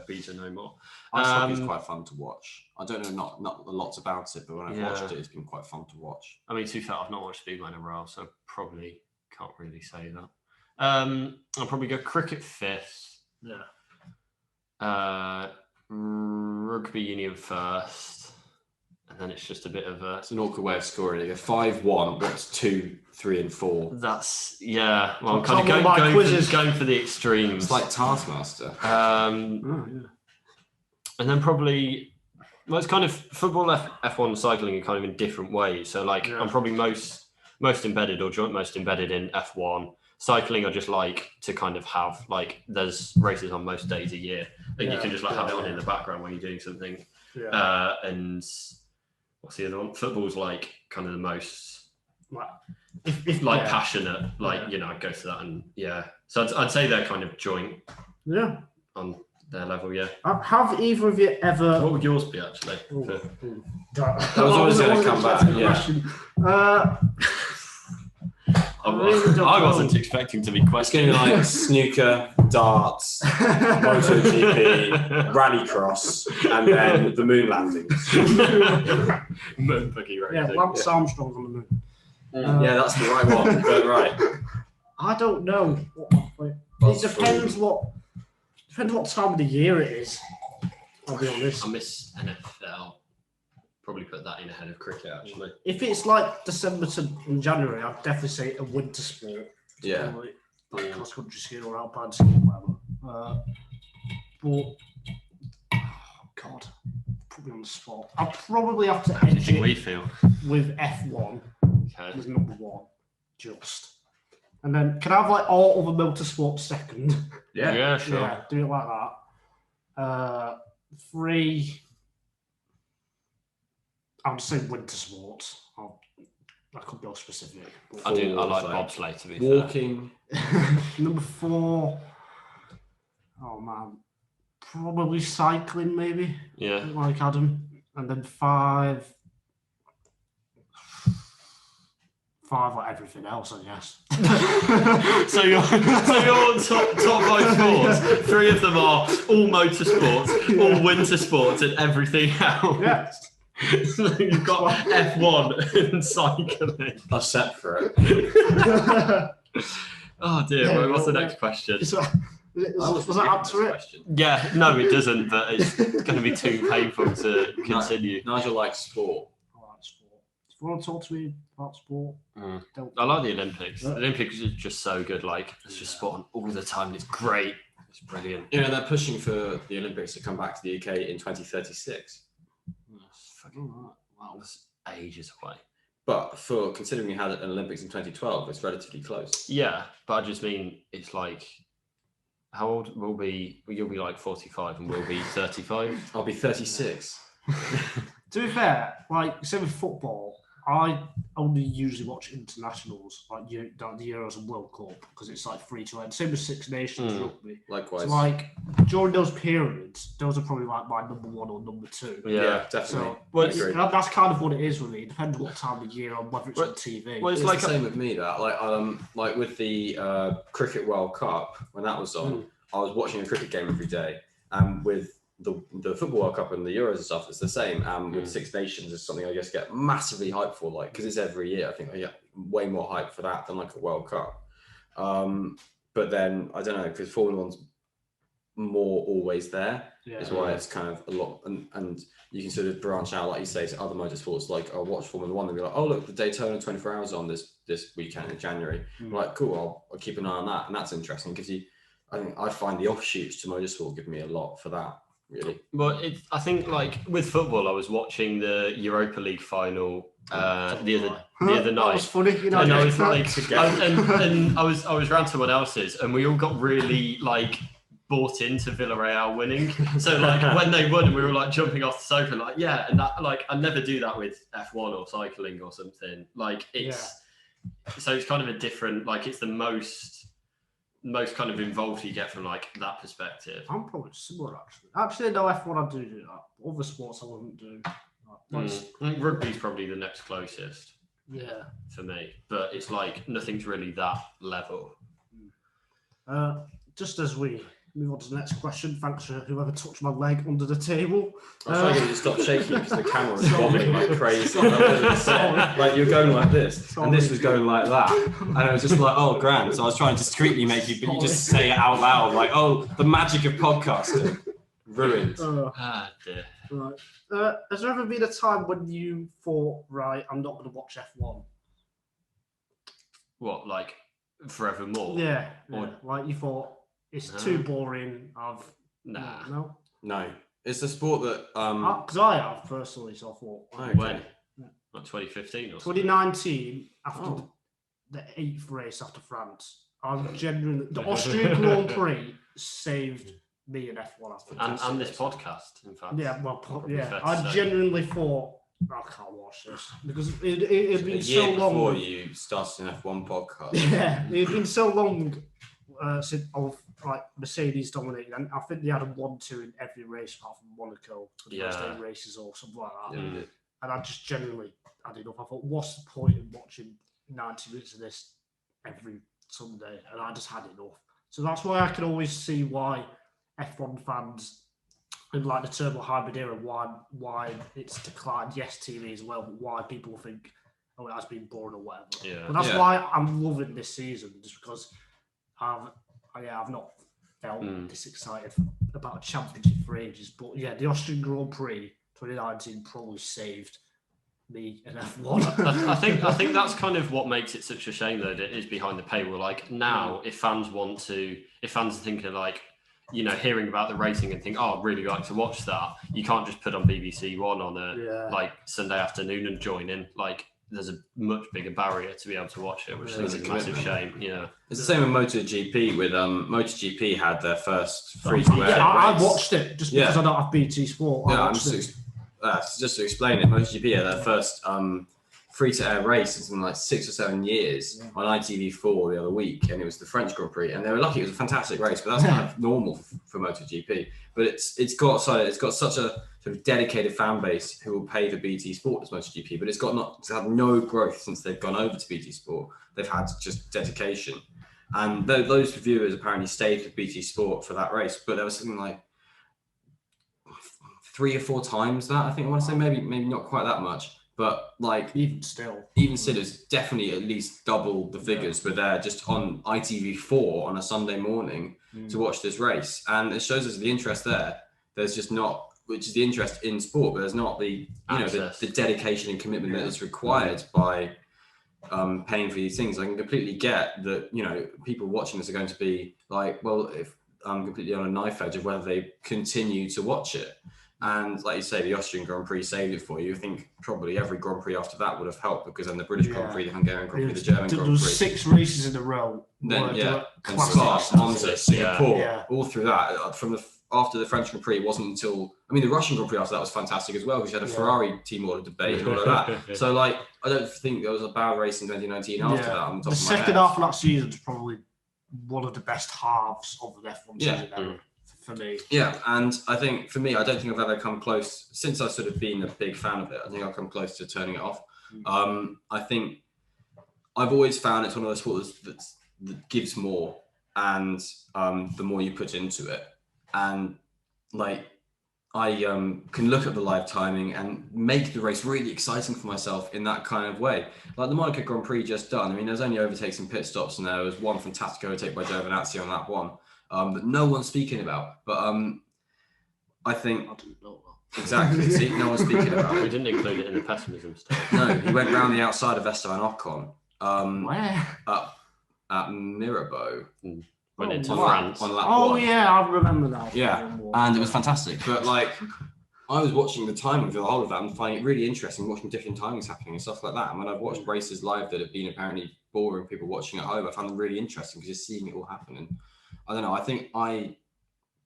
beats are no more. Ice hockey is quite fun to watch. I don't know not a lot about it, but when I've watched it, it's been quite fun to watch. I mean, to be fair, I've not watched Speedway in a while, so probably can't really say that. I'll probably go cricket 5th. Yeah. Rugby union 1st. And then it's just a bit of a... It's an awkward way of scoring. You go 5-1, what's 2, 3 and 4? That's... Yeah. Well, I'm kind of going for the extremes. It's like Taskmaster. And then probably... Well, it's kind of... Football, F1 cycling are kind of in different ways. So, I'm probably most embedded or joint most embedded in F1. Cycling I just like to kind of have... there's races on most days a year. And you can just have it on in the background when you're doing something. Yeah. And... What's the other one? Football's kind of the most passionate. I'd go for that, and So I'd say they're kind of joint. Yeah. On their level, yeah. Have either of you ever? What would yours be actually? That was always going to come back. Yeah. I wasn't expecting to be quite. It's going to be like snooker, darts, MotoGP, Rallycross, and then the moon landings. Moon buggy racing. Yeah, Lance Armstrong's on the moon. Yeah, that's the right one. But right. I don't know. It depends what time of the year it is. I'll be honest. I miss NFL. Probably put that in ahead of cricket, actually. If it's like December to January, I'd definitely say a winter sport. Yeah. Like cross country skiing or alpine skiing or whatever. But God, put me on the spot. I'll probably have to How do you edge think it we feel? with F1 Okay. as number one, just. And then can I have like all other motorsports second? Yeah, sure. Yeah, do it like that. 3. I'll just say winter sports. I could go specific. I like bobsleigh, to be fair. Walking. Number 4. Oh man, probably cycling, maybe. Yeah. Like Adam, and then 5. 5 like everything else, I guess. So your top 5 sports, 3 of them are all motorsports, all winter sports, and everything else. Yeah. So you've got F1 and cycling. I'll set for it. Oh dear, Yeah, what's the next question? Does that answer it? Yeah, no, it doesn't, but it's going to be too painful to continue. Nigel likes sport. I like sport. If you want to talk to me about sport, I like the Olympics. The Olympics is just so good. Like, it's just sport on all the time. It's great. It's brilliant. You know, they're pushing for the Olympics to come back to the UK in 2036. Wow, that's ages away. But for considering we had an Olympics in 2012, it's relatively close. Yeah, but I just mean it's like, how old will be? You'll be like 45, and we'll be 35. I'll be 36. to be fair, like say with football, I only usually watch internationals like the Euros and World Cup because it's like free to end. Same with Six Nations rugby. Likewise. So like during those periods, those are probably like my number 1 or number 2. Yeah, definitely. So that's kind of what it is with me. It depends what time of year and whether it's on TV. Well, it's like the same with me. That like with the Cricket World Cup when that was on, I was watching a cricket game every day, and with the Football World Cup and the Euros and stuff, it's the same. With Six Nations, it's something I just get massively hyped for, like because it's every year. I think I get way more hype for that than like a World Cup. But then I don't know because Formula One's more always there. Is why it's kind of a lot, and you can sort of branch out, like you say, to other motorsports. Like I'll watch Formula One and be like, oh look, the Daytona 24 Hours on this weekend in January. I'm like, cool, I'll keep an eye on that, and that's interesting because I find the offshoots to motorsport give me a lot for that. Really? Well, I think like with football, I was watching the Europa League final the other night. That was funny, you know. And I was like, and I was around someone else's, and we all got really like bought into Villarreal winning. So like when they won, we were like jumping off the sofa, like yeah, and that like I never do that with F1 or cycling or something. Like so it's kind of a different, like it's the most kind of involved you get from like that perspective. I'm probably similar actually. No F1 I do that. Other sports I wouldn't do. I think rugby's probably the next closest. Yeah. For me, but it's like nothing's really that level. Just as we move on to the next question, thanks for whoever touched my leg under the table. I was trying to get you to stop shaking because the camera was wobbling like crazy. Like you're going like this, and this was going like that, and I was just like, "Oh, grand." So I was trying to discreetly make you, but you just say it out loud, like, "Oh, the magic of podcasting ruined." Dear. Right. Has there ever been a time when you thought, right, I'm not going to watch F1? What, like forevermore? Yeah. Like you thought it's too boring. No. It's a sport that because I have personally, so I thought when like 2015 or 2019 after the 8th race after France. I'm genuinely the Austrian Grand Prix saved me in F1 after and this podcast, in fact. Yeah, well, yeah. I genuinely thought I can't watch this because it'd been so long before you started an F1 podcast. Yeah, it'd been so long since of like Mercedes dominating, and I think they had a 1-2 in every race apart from Monaco, the first 8 races or something like that. Yeah. And I just genuinely had enough. I thought, what's the point in watching 90 minutes of this every Sunday? And I just had enough. So that's why I can always see why F1 fans in like the turbo hybrid era, why it's declined. Yes, TV as well, but why people think, oh, it has been boring or whatever. Yeah. But that's why I'm loving this season, just because I've not felt this excited about a championship for ages. But yeah, the Austrian Grand Prix 2019 probably saved me in F1. I think that's kind of what makes it such a shame though, that it is behind the paywall. Like now, if fans are thinking like, you know, hearing about the racing and think, oh, I'd really like to watch that, you can't just put on BBC One on a like Sunday afternoon and join in. Like there's a much bigger barrier to be able to watch it, which is a massive shame. Yeah, it's the same with MotoGP. With MotoGP had their first free-to-air race. I watched it just because I don't have BT Sport. Just to explain it, MotoGP had their first free-to-air race in something like 6 or 7 years on ITV4 the other week, and it was the French Grand Prix, and they were lucky. It was a fantastic race, but that's kind of normal for MotoGP. But it's got such a sort of dedicated fan base who will pay for BT Sport as MotoGP, but it's had no growth since they've gone over to BT Sport. They've had just dedication, and those viewers apparently stayed with BT Sport for that race. But there was something like 3 or 4 times that, I think I want to say, maybe not quite that much. But like even still, it's definitely at least double the figures. But they're just on ITV4 on a Sunday morning to watch this race, and it shows us the interest there. There's just not, which is the interest in sport, but there's not the the dedication and commitment that is required by paying for these things. I can completely get that. You know, people watching this are going to be like, well, if I'm completely on a knife edge of whether they continue to watch it. And like you say, the Austrian Grand Prix saved it for you. I think probably every Grand Prix after that would have helped, because then the British Grand Prix, the Hungarian Grand Prix, the German Grand Prix. There was 6 races in a row. Then and Spa, Monza, Singapore, all through that. After the French Grand Prix, it wasn't until, I mean, the Russian Grand Prix after that was fantastic as well, because you had a Ferrari team order debate and all of that. So like, I don't think there was a bad race in 2019 after that. On the top the second half of that season is probably one of the best halves of the F1 season ever. For me. Yeah, and I think for me, I don't think I've ever come close since I've sort of been a big fan of it. I think I've come close to turning it off. I think I've always found it's one of those sports that gives more, and the more you put into it, and like I can look at the live timing and make the race really exciting for myself in that kind of way. Like the Monaco Grand Prix just done. I mean, there's only overtakes and pit stops, and there was one fantastic overtake by Giovinazzi on lap 1. That no one's speaking about, but I think exactly. See, no one's speaking about it. We didn't include it in the pessimism stuff. No, he went round the outside of Esteban Ocon. Where? Up at Mirabeau. Went into France on lap 1. Oh yeah, I remember that. Yeah, and it was fantastic. But like, I was watching the timing for the whole of that and finding it really interesting, watching different timings happening and stuff like that. And when I've watched races live that have been apparently boring people watching at home, I found them really interesting because you're seeing it all happen. And I don't know, I think I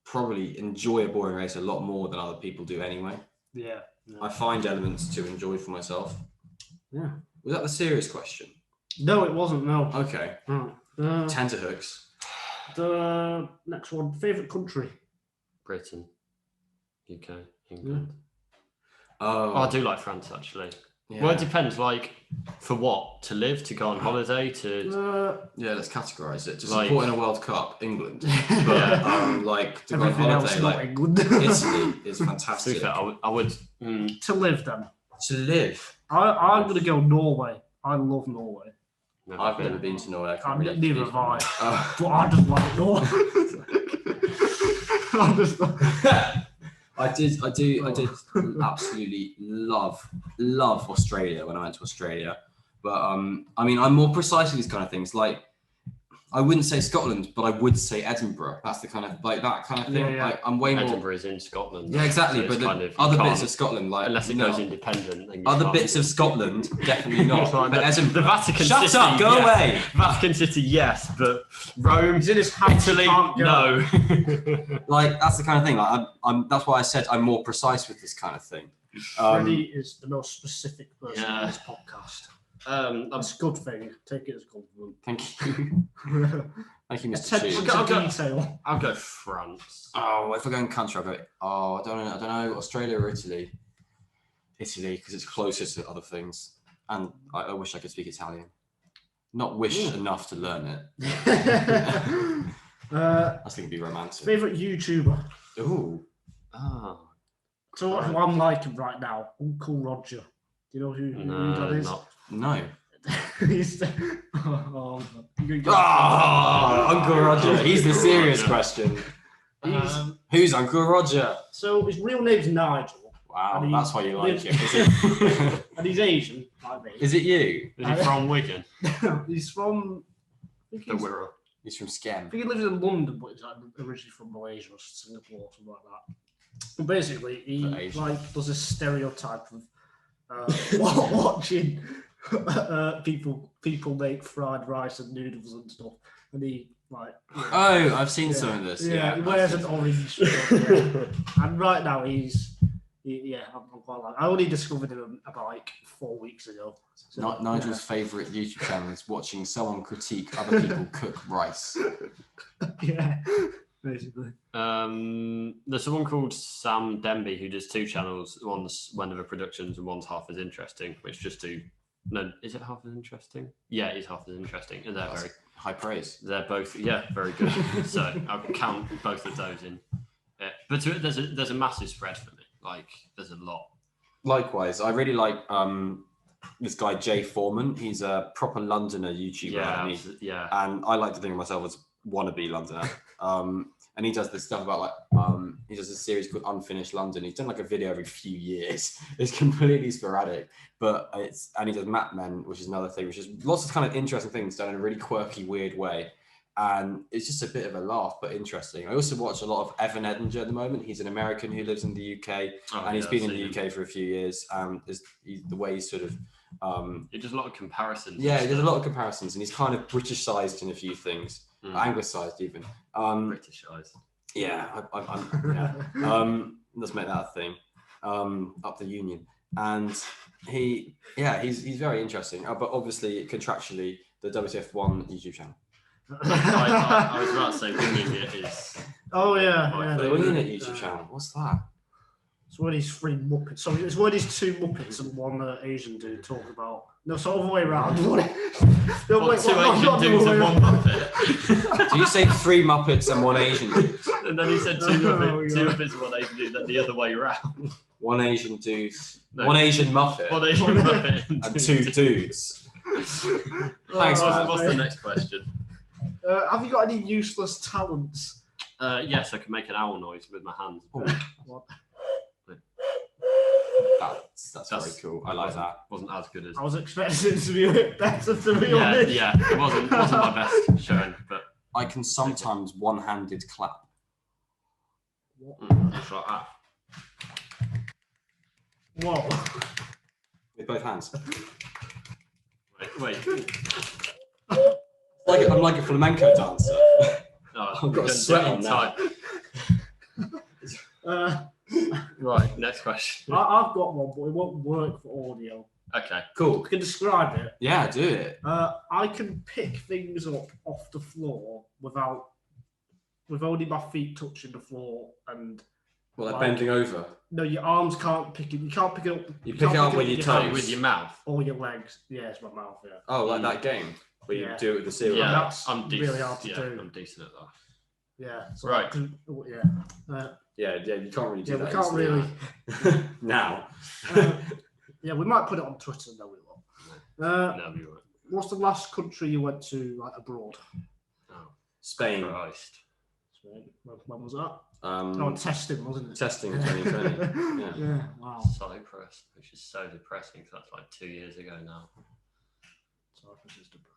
probably enjoy a boring race a lot more than other people do anyway. Yeah. I find elements to enjoy for myself. Yeah. Was that the serious question? No, it wasn't, no. Okay. Tenterhooks. The next one, favourite country? Britain. UK. England. Oh, I do like France, actually. Yeah. Well, it depends. Like, for what? To live? To go on holiday? To let's categorise it. To support in a World Cup, England. But like to go on holiday, like England. Italy is fantastic. I would. To live then. To live. I'm going to go Norway. I love Norway. I've never been to Norway. Neither have I. But I just like Norway. I did absolutely love Australia when I went to Australia. But I mean, I'm more precise with these kind of things. Like, I wouldn't say Scotland, but I would say Edinburgh. That's the kind of like that kind of thing. Yeah. Like, I'm way more. Edinburgh is in Scotland. Yeah, exactly. So but the kind of, other bits of Scotland, like unless it goes independent. Other bits of Scotland, definitely not. But Edinburgh, the Vatican Shut City. Up, go away. Vatican City, yes, but Rome, Italy, no. Like that's the kind of thing. Like I'm. That's why I said I'm more precise with this kind of thing. Freddie is the most specific person in this podcast. That's a good thing. Take it as a compliment. Thank you. Thank you, Mr. Cheese. I'll go France. Oh, if we're going country, I'll go. Oh, I don't know. Australia or Italy? Italy, because it's closer to other things, and I wish I could speak Italian. Not wish enough to learn it. That's going to be romantic. Favorite YouTuber. Ooh. Oh. So who I'm liking right now, Uncle Roger. Do you know who that is? No. He's Uncle Roger. He's the serious question. Who's Uncle Roger? So his real name's Nigel. Wow, that's why you like him. And he's Asian, like me. Is it you? Is he from Wigan? He's from. The Wirral. He's from Skem. I think he lives in London, but he's like originally from Malaysia or Singapore or something like that. But basically, he like does a stereotype of watching people make fried rice and noodles and stuff, and he like. Oh, I've seen some of this. Yeah, he wears an orange shirt, and right now I'm quite like. I only discovered him about like 4 weeks ago. So, Nigel's favourite YouTube channel is watching someone critique other people cook rice. Yeah, basically. There's someone called Sam Denby who does 2 channels. One's Wendover Productions and one's Half as Interesting, which just do. No, is it half as interesting? Yeah, it is half as interesting, and they're very high praise. They're both very good. So I'll count both of those in. But there's a massive spread for me. Like there's a lot. Likewise, I really like this guy Jay Foreman. He's a proper Londoner YouTuber, and I like to think of myself as wannabe Londoner. And he does this stuff about he does a series called Unfinished London. He's done like a video every few years. It's completely sporadic, but and he does Map Men, which is another thing, which is lots of kind of interesting things done in a really quirky, weird way. And it's just a bit of a laugh, but interesting. I also watch a lot of Evan Edinger at the moment. He's an American who lives in the UK, and he's been in the UK for a few years. The way he's sort of he does a lot of comparisons. Yeah, he does a lot of comparisons, and he's kind of British-sized in a few things, Anglicized even. British-sized. Yeah, let's make that a thing. Up the union, and he's very interesting. But obviously, contractually, the WTF1 YouTube channel. I was about to say Winging It is. Oh yeah. The Winging It YouTube channel. What's that? It's where these 3 Muppets. So it's where these 2 Muppets and 1 Asian dude talk about. No, it's all the way around. 2 Asian dudes and 1 Muppet. Do you say 3 Muppets and 1 Asian dude? And then he said 2 Muppets and 1 Asian dude, then the other way around. 1 Asian dude, 1 Asian Muppet, 1 Asian Muppet, and 2 dudes. Thanks. What's the next question? Have you got any useless talents? Yes, I can make an owl noise with my hands. What? That's very cool. I like that. Wasn't as good as I was expecting it to be a bit better, to be honest. Yeah, it wasn't my best showing, but I can sometimes one-handed clap. Just like that. Whoa. With both hands. Wait. I'm like a flamenco dancer. No, I've got a sweat on now. Right, next question. I've got one, but it won't work for audio. Okay, cool. I can describe it. Yeah, do it. I can pick things up off the floor with only my feet touching the floor and. Well, like bending over. No, your arms can't pick it. You can't pick it up. You pick it up with your toes, with your mouth, or your legs. Yeah, it's my mouth. Yeah. Oh, like that game where you do it with the cereal. Yeah, that's I'm really hard to do. I'm decent at that. Yeah. So right. Yeah, you can't really do that. We can't really. Now. Yeah, we might put it on Twitter. No, we won't. No, we won't. What's the last country you went to, like abroad? Oh, Spain. Christ. Spain. When was that? Testing, wasn't it? Testing in 2020. Yeah. Wow. Cyprus, which is so depressing because that's like 2 years ago now. Cyprus is depressing.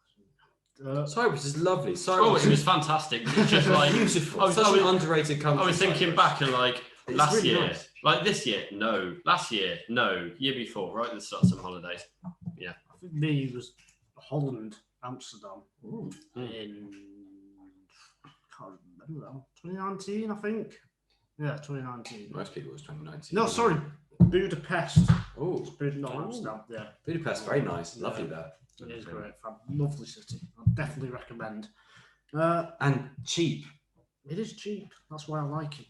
Cyprus is lovely. It was fantastic. It's just like beautiful. I was an underrated country. I was thinking back and like last really year, nice. like this year, no. Last year, no. Year before, right at the start of some holidays. Yeah. I think me was Holland, Amsterdam Ooh. in can't remember that. 2019, I think. Yeah, 2019. Most people it was 2019. No, sorry, Budapest. Oh, Not Amsterdam. Yeah, Budapest, very nice. Lovely there. it is great. Lovely city. I definitely recommend. And cheap. It is cheap. That's why I like it.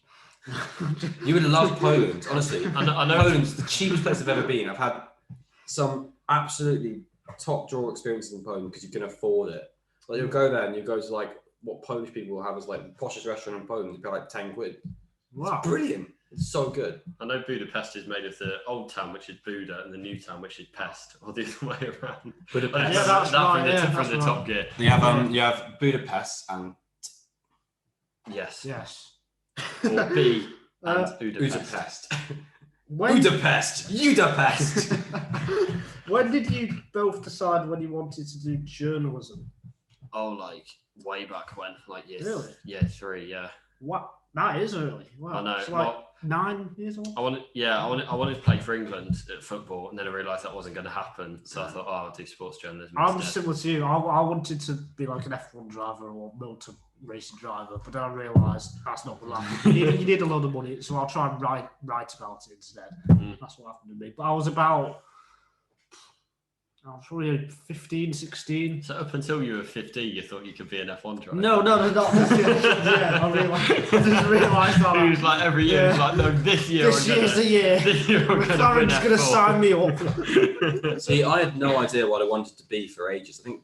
You would love Poland, honestly. I know Poland's the cheapest place I've ever been. I've had some absolutely top drawer experiences in Poland because you can afford it. Like you'll go there and you go to like what Polish people have as like the poshest restaurant in Poland. You pay like 10 quid. Wow. It's brilliant. It's so good. I know Budapest is made of the old town, which is Buda, and the new town, which is Pest, or the other way around. Budapest. Yeah, that's right. From the Top Gear. You have Budapest and Yes. Yes. Or B and Budapest. When, Budapest. when did you both decide when you wanted to do journalism? Oh, like way back when, like Really? year 3, yeah. What? That is early. Wow. I know. It's like 9 years old. I wanted to play for England at football, and then I realised that wasn't going to happen. So I thought, I'll do sports journalism. I'm instead. similar to you. I wanted to be like an F1 driver or motor racing driver, but then I realised that's not going to happen. You need a lot of money, so I'll try and write about it instead. That's what happened to me. But I was probably 15, 16. So up until you were 15, you thought you could be an F1 driver? No, not yeah, I just realised that. It was like every year, it was like, no, this year. This year's the year. This year McLaren's going to sign me up. See, I had no idea what I wanted to be for ages. I think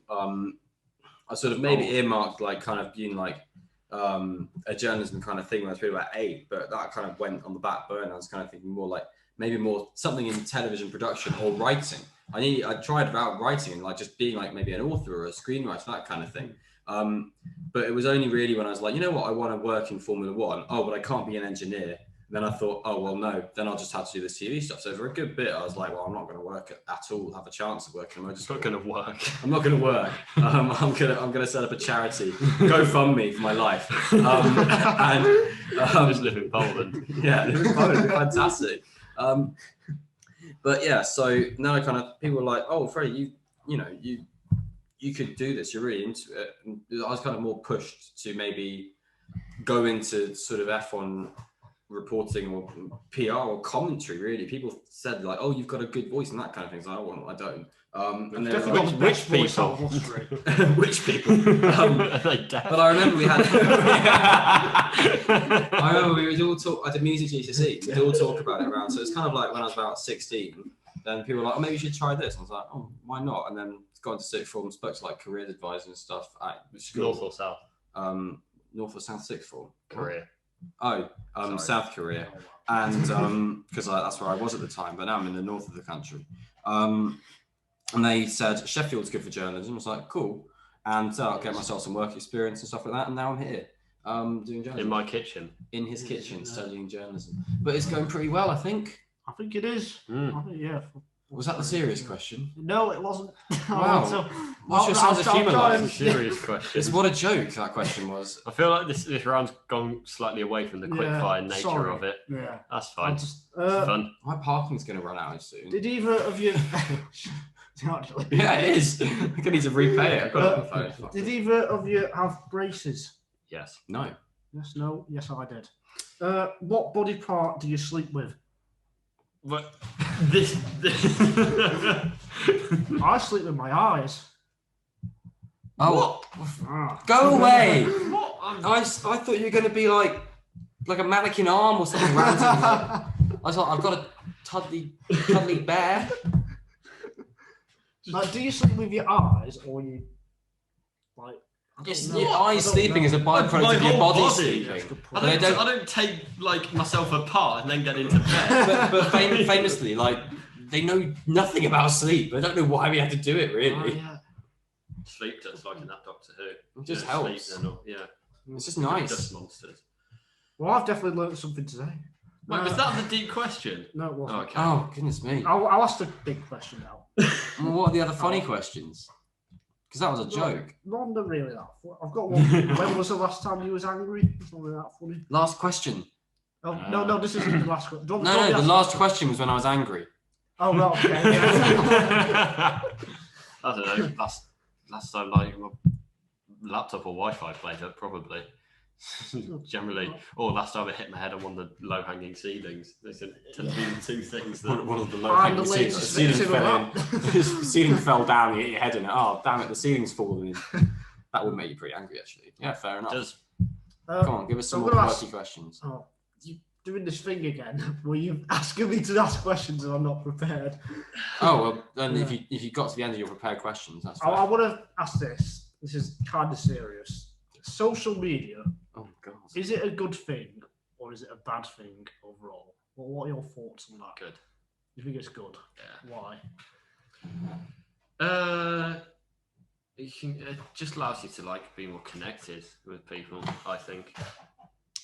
I sort of maybe earmarked like kind of being like a journalism kind of thing when I was probably about 8, but that kind of went on the back burner. I was kind of thinking more like maybe more something in television production or writing. I tried out writing and like just being like maybe an author or a screenwriter, that kind of thing. But it was only really when I was like, you know what, I want to work in Formula One. Oh, but I can't be an engineer. And then I thought, oh, well, no, then I'll just have to do this TV stuff. So for a good bit, I was like, well, I'm not going to work at all, have a chance of working. It's not going to work. I'm not going to work. I'm going to set up a charity, GoFundMe for my life. Just live in Poland. Yeah, live in Poland, fantastic. But yeah, so now people were like, oh, Freddie, you could do this. You're really into it. And I was kind of more pushed to maybe go into sort of F1 reporting or PR or commentary. Really, people said like, oh, you've got a good voice and that kind of thing. So I don't. And then Definitely got the best voice out of history. Which people? But I remember we had. I remember we would all talk at the music Gcses. We'd all talk about it around. So it's kind of like when I was about 16. Then people were like, oh, maybe you should try this. And I was like, oh, why not? And then got into sixth form, spoke to like careers advisors and stuff at school. North or South? North or South sixth form. Korea. Oh, South Korea. And because that's where I was at the time, but now I'm in the north of the country. And they said Sheffield's good for journalism. I was like, cool. And I'll get myself some work experience and stuff like that. And now I'm here doing journalism. In my kitchen. In his kitchen, studying journalism. But it's going pretty well, I think. I think it is. I think, yeah. Was that the serious question? No, it wasn't. Wow. What's your sense of humour like? It's a serious question. It's what a joke that question was. I feel like this round's gone slightly away from the quickfire nature of it. Yeah. That's fine. It's fun. My parking's going to run out soon. Did either of you... Actually. Yeah, it is. I'm going to need to repay it. I've got it on the phone. Did either of you have braces? Yes. No. Yes, no. Yes, I did. What body part do you sleep with? But this I sleep with my eyes. Oh, Ah. go away! What? I thought you were going to be like a mannequin arm or something random. I was like, I've got a cuddly bear. Like, do you sleep with your eyes or you like? Your eyes sleeping is a byproduct of your body sleeping. I don't take like myself apart and then get into bed. but famously, like they know nothing about sleep. I don't know why we have to do it. Really, Oh, yeah. Sleep just like in that Doctor Who. It just Yeah, helps. sleep, yeah. It's just nice. Dust monsters. Well, I've definitely learned something today. Wait, was that the deep question? No, it wasn't. Okay. Oh goodness me! I'll ask the big question now. Well, what are the other funny questions? Because that was a joke. Not really that. I've got one. When was the last time you was angry? It's not really that funny. Last question. Oh, no, this isn't the last question. No, the last question was when I was angry. Oh, right, okay. I don't know. Last time like my laptop or Wi-Fi played up probably. Generally, or last time I hit my head on one of the low-hanging ceilings. They said tend to be the two things that One of the low-hanging ceilings. The ceiling fell down. You hit your head in it. Oh, damn it! The ceiling's falling in. That would make you pretty angry, actually. Yeah, fair enough. does. Come on, give us some I'm more gonna quirky questions. Oh, you doing this thing again? Were you asking me to ask questions and I'm not prepared? Oh well, then if you got to the end of your prepared questions, that's fair. I want to ask this. This is kind of serious. social media, Oh God. is it a good thing or is it a bad thing overall? Well, what are your thoughts on that? Good. You think it's good? Yeah. Why? It just allows you to like be more connected with people, I think.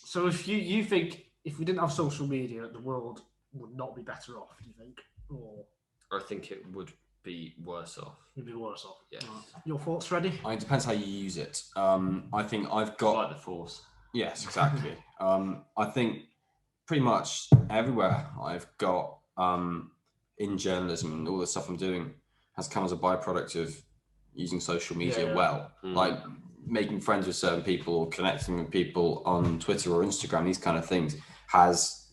So if you think if we didn't have social media, the world would not be better off, do you think? Or I think it would be worse off. it'd be worse off? Yes. Right. Your thoughts, Freddie? It depends how you use it. I think I've got... Like the Force. Yes, exactly. I think pretty much everywhere I've got in journalism and all the stuff I'm doing has come as a byproduct of using social media well. Like making friends with certain people or connecting with people on Twitter or Instagram, these kind of things has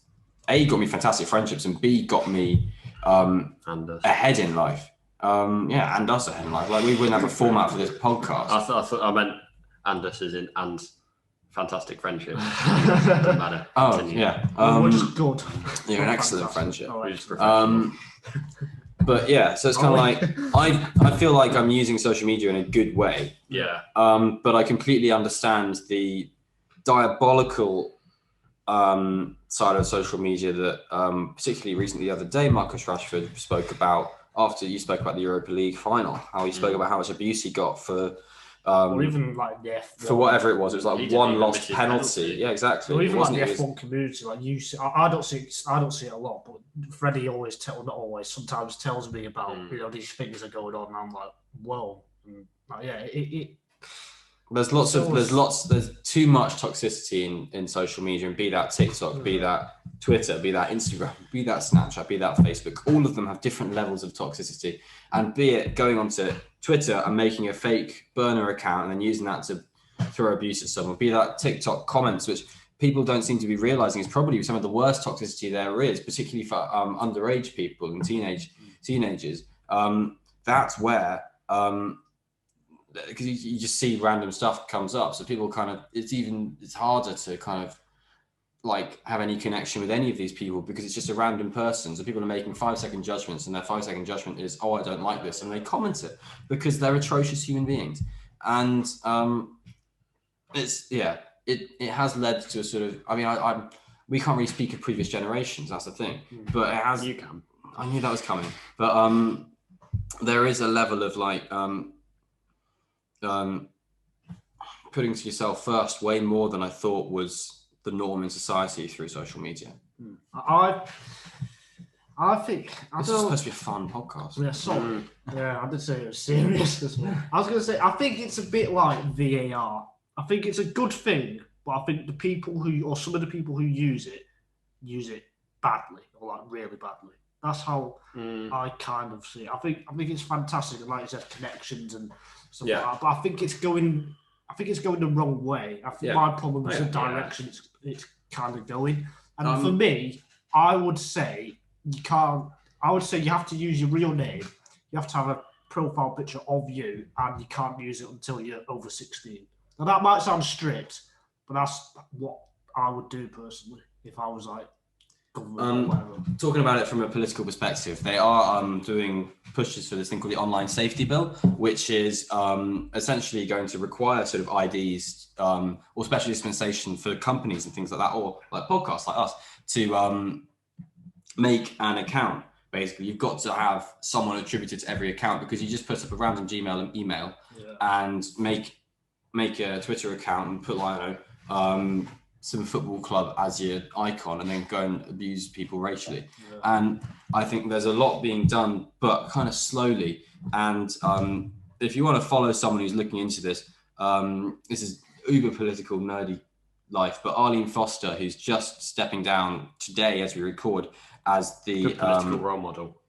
A, got me fantastic friendships, and B, got me ahead in life. And us ahead in life. Like we wouldn't have a format for this podcast. I thought I meant and us as in and fantastic friendship. Doesn't matter. Continue. We're just good. You're an excellent friendship. We're just professional. But yeah, so it's kind of like I feel like I'm using social media in a good way. Yeah. But I completely understand the diabolical side of social media that particularly recently the other day Marcus Rashford spoke about after you spoke about the Europa League final, how he spoke about how much abuse he got for or even like the F1. For whatever it was like one lost penalty. Yeah, exactly. Or even like the F1 community, like you see, I don't see it a lot, but Freddie sometimes tells me about these things are going on, and I'm like, whoa, and like, There's too much toxicity in social media, and be that TikTok, be that Twitter, be that Instagram, be that Snapchat, be that Facebook. All of them have different levels of toxicity, and be it going onto Twitter and making a fake burner account and then using that to throw abuse at someone, be that TikTok comments, which people don't seem to be realizing is probably some of the worst toxicity there is, particularly for underage people and teenagers. That's where because you just see random stuff comes up, so people it's harder to kind of like have any connection with any of these people because it's just a random person. So people are making 5-second judgments, and their 5-second judgment is, I don't like this, and they comment it because they're atrocious human beings. And it has led to a sort of, we can't really speak of previous generations, that's the thing, but it has. You can. I knew that was coming, but there is a level of like putting to yourself first way more than I thought was the norm in society through social media. I think this is supposed to be a fun podcast. Yeah, sorry. Yeah, I did say it was serious this one. I was going to say, I think it's a bit like VAR. I think it's a good thing, but I think some of the people who use it badly, or like really badly. That's how I kind of see it. I think it's fantastic, and like you said, connections and stuff like that. But I think it's going the wrong way. I think my problem is the direction it's kind of going. And for me, I would say you have to use your real name. You have to have a profile picture of you, and you can't use it until you're over 16. Now that might sound strict, but that's what I would do personally if I was like government or whatever. Talking about it from a political perspective, they are doing pushes for this thing called the Online Safety Bill, which is essentially going to require sort of IDs or special dispensation for companies and things like that, or like podcasts like us, to make an account. Basically, you've got to have someone attributed to every account, because you just put up a random Gmail and email and make a Twitter account and put some football club as your icon, and then go and abuse people racially. And I think there's a lot being done, but kind of slowly. And if you want to follow someone who's looking into this, this is uber political, nerdy life, but Arlene Foster, who's just stepping down today as we record as the political role model,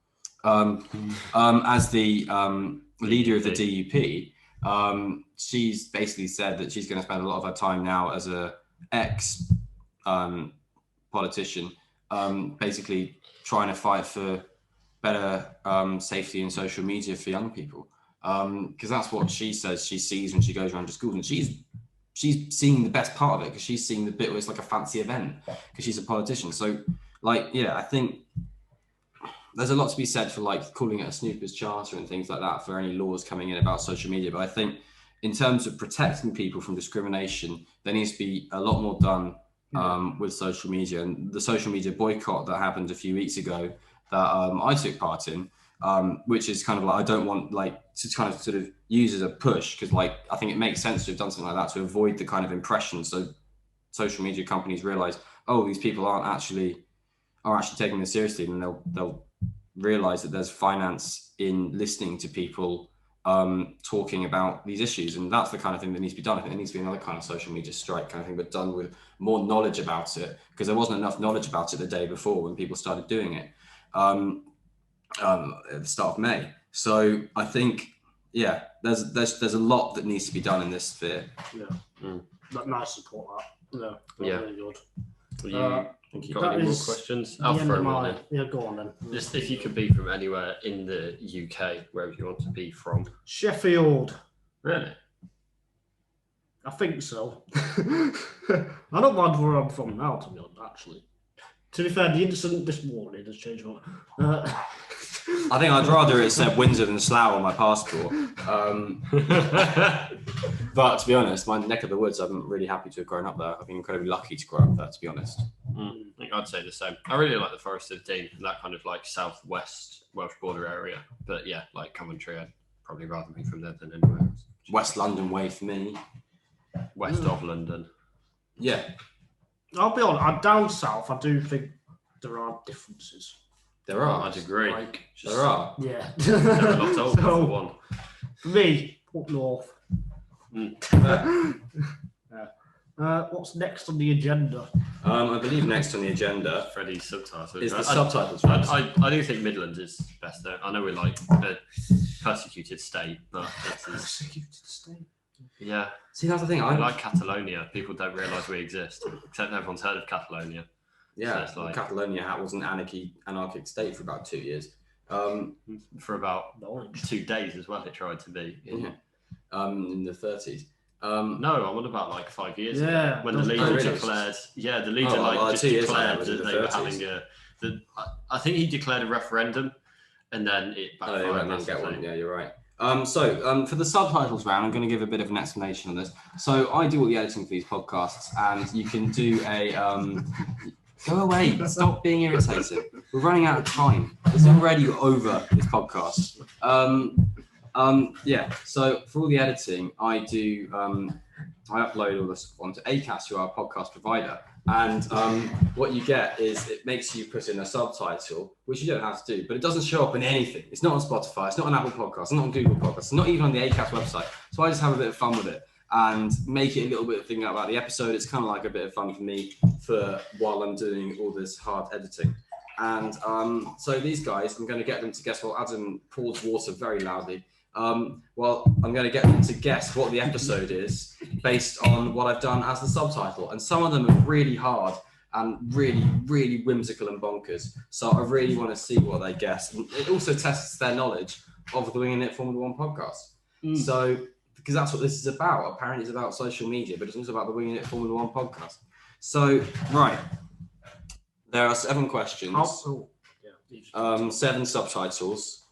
as the leader of the DUP, she's basically said that she's going to spend a lot of her time now as a ex politician, basically trying to fight for better safety in social media for young people, because that's what she says she sees when she goes around to schools, and she's seeing the best part of it, because she's seeing the bit where it's like a fancy event because she's a politician. So I think there's a lot to be said for like calling it a snooper's charter and things like that for any laws coming in about social media, but I think in terms of protecting people from discrimination, there needs to be a lot more done with social media, and the social media boycott that happened a few weeks ago that I took part in, which is kind of like, I don't want like to kind of sort of use as a push, because like I think it makes sense to have done something like that to avoid the kind of impression. So social media companies realize, oh, these people are actually taking this seriously, and they'll realize that there's finance in listening to people talking about these issues, and that's the kind of thing that needs to be done. I think there needs to be another kind of social media strike kind of thing, but done with more knowledge about it, because there wasn't enough knowledge about it the day before when people started doing it at the start of May. So I think, yeah, there's a lot that needs to be done in this sphere. Yeah, nice support that. Yeah, really good. You got any more questions? I'll throw one in. Yeah, go on then. Just if you could be from anywhere in the UK, wherever you want to be from. Sheffield. Really? I think so. I don't mind where I'm from now, to be honest, actually. To be fair, the incident this morning has changed my mind. I think I'd rather it said Windsor than Slough on my passport. But to be honest, my neck of the woods, I'm really happy to have grown up there. I've been incredibly lucky to grow up there, to be honest. I think I'd say the same. I really like the Forest of Dean, that kind of like southwest Welsh border area. But yeah, like Coventry, I'd probably rather be from there than anywhere else. West London way for me. West of London. Yeah. I'll be honest, down south, I do think there are differences. There are. I'd agree. There are. Yeah. They're a lot older for one. For me, up north. What's next on the agenda? I believe next on the agenda Freddie's subtitles. is the subtitles. Right? I do think Midlands is best there. I know we're like a persecuted state, but Persecuted state. Yeah. See, that's the thing. I like Catalonia. People don't realise we exist, except everyone's heard of Catalonia. Yeah, so like, Catalonia was an anarchic state for about 2 years. For about 2 days as well, it tried to be. In the 30s. No, I'm on about like 5 years ago. When the Legion declared. Yeah, the Legion just declared that they were having I think he declared a referendum, and then it backfired. Yeah, you're right. So for the subtitles round, I'm going to give a bit of an explanation on this. So I do all the editing for these podcasts, and you can do a go away, stop being irritating. We're running out of time. It's already over this podcast. Yeah, so for all the editing, I do I upload all this onto Acast, who are our podcast provider. And what you get is it makes you put in a subtitle, which you don't have to do, but it doesn't show up in anything. It's not on Spotify, it's not on Apple Podcasts, it's not on Google Podcasts, it's not even on the Acast website. So I just have a bit of fun with it and make it a little bit of thing about the episode. It's kind of like a bit of fun for me while I'm doing all this hard editing. And so these guys, I'm going to get them to guess while Adam pours water very loudly. Well, I'm going to get them to guess what the episode is based on what I've done as the subtitle. And some of them are really hard and really, really whimsical and bonkers. So I really want to see what they guess. And it also tests their knowledge of the Winging It Formula One podcast. So, because that's what this is about. Apparently it's about social media, but it's also about the Winging It Formula One podcast. So, right. There are 7 questions. 7 subtitles.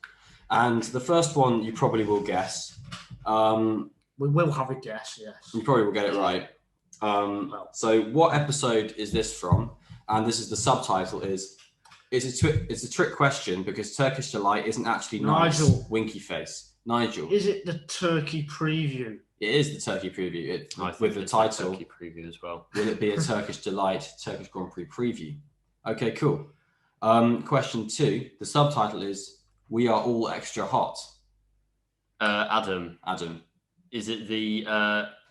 And the first one you probably will guess. We will have a guess, yes. You probably will get it right. So what episode is this from? And this is the subtitle is, it's a trick question because Turkish Delight isn't actually Nigel. Nice, winky face. Nigel. Is it the Turkey preview? It is the Turkey preview with the title. Turkey preview as well. Will it be a Turkish Delight Turkish Grand Prix preview? Okay, cool. Question 2, the subtitle is, We Are All Extra Hot. Adam. Is it the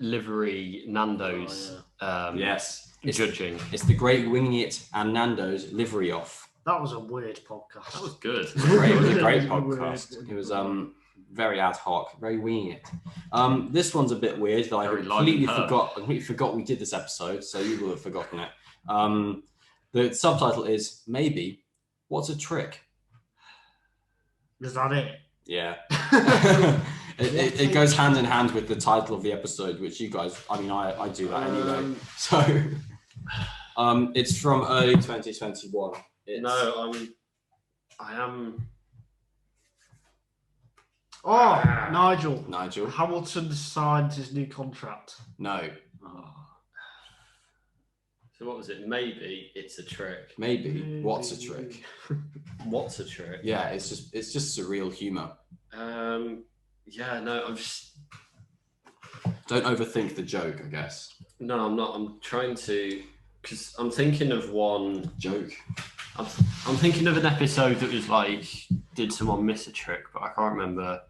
livery Nando's? Yes. Judging. It's the Great Winging It and Nando's livery off. That was a weird podcast. That was good. It was a great podcast. It was very ad hoc, very Winging It. This one's a bit weird that I completely forgot we did this episode, so you will have forgotten it. The subtitle is Maybe What's a Trick? Is that it? Yeah. it goes hand in hand with the title of the episode, which you guys, I do that anyway. So it's from early 2021. Oh, Nigel. Nigel. Hamilton signed his new contract. No. Oh. So what was it? Maybe it's a trick. Maybe. What's a trick? What's a trick? Yeah, it's just surreal humour. Yeah, no, I'm just. Don't overthink the joke, I guess. No, I'm not. I'm trying to, because I'm thinking of one joke. I'm thinking of an episode that was like, did someone miss a trick? But I can't remember.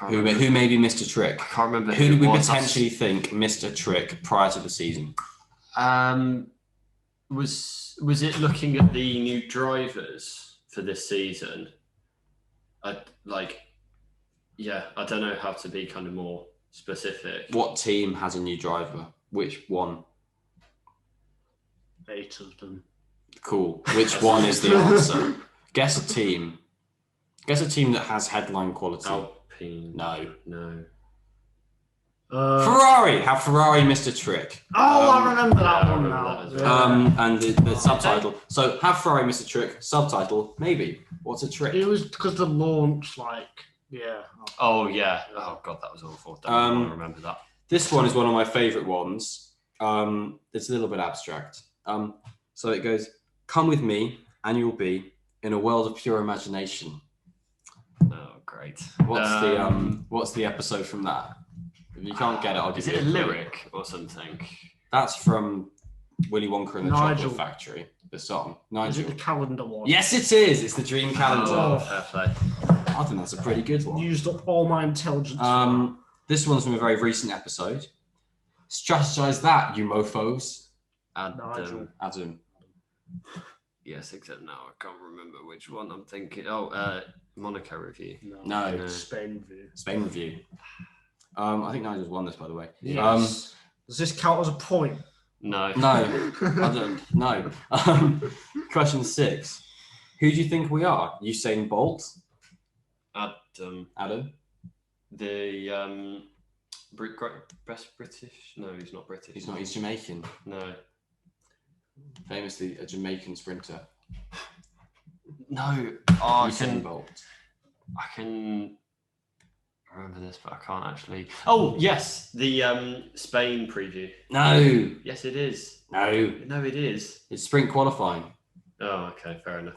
Who maybe missed a trick? I can't remember. Who do we potentially think missed a trick prior to the season? Was it looking at the new drivers for this season? I don't know how to be kind of more specific. What team has a new driver? Which one? 8 of them. Cool. Which one is the answer? Guess a team. Guess a team that has headline quality. Alpine. No. Ferrari. Have Ferrari missed a trick? I remember that one now. And the subtitle. So, have Ferrari missed a trick? Subtitle, maybe. What's a trick? It was because the launch, yeah. Oh, yeah. Oh, God, that was awful. I remember that. This one is one of my favourite ones. It's a little bit abstract. So it goes, come with me and you'll be in a world of pure imagination. Oh, great. What's the episode from that? If you can't get it, I'll give you a lyric or something? That's from Willy Wonka and the Nigel. Chocolate Factory, the song. Nigel. Is it the calendar one? Yes, it is. It's the Dream Calendar. Oh, fair play. I think that's a pretty good one. Used up all my intelligence. This one's from a very recent episode. Strategize that, you mofos. Nigel. Adam. Yes, except now I can't remember which one I'm thinking. Monaco review. No. Spain review. Spain review. I think Nigel's won this, by the way. Yes. Does this count as a point? No. No. I don't. No. Question 6. Who do you think we are? Usain Bolt? Adam? The best British? No, he's not British. He's not. He's Jamaican. No. Famously a Jamaican sprinter. No. Usain Bolt. I can remember this, but I can't actually. Oh, yes. The Spain preview. No. Yes, it is. No. No, it is. It's sprint qualifying. Oh, okay. Fair enough.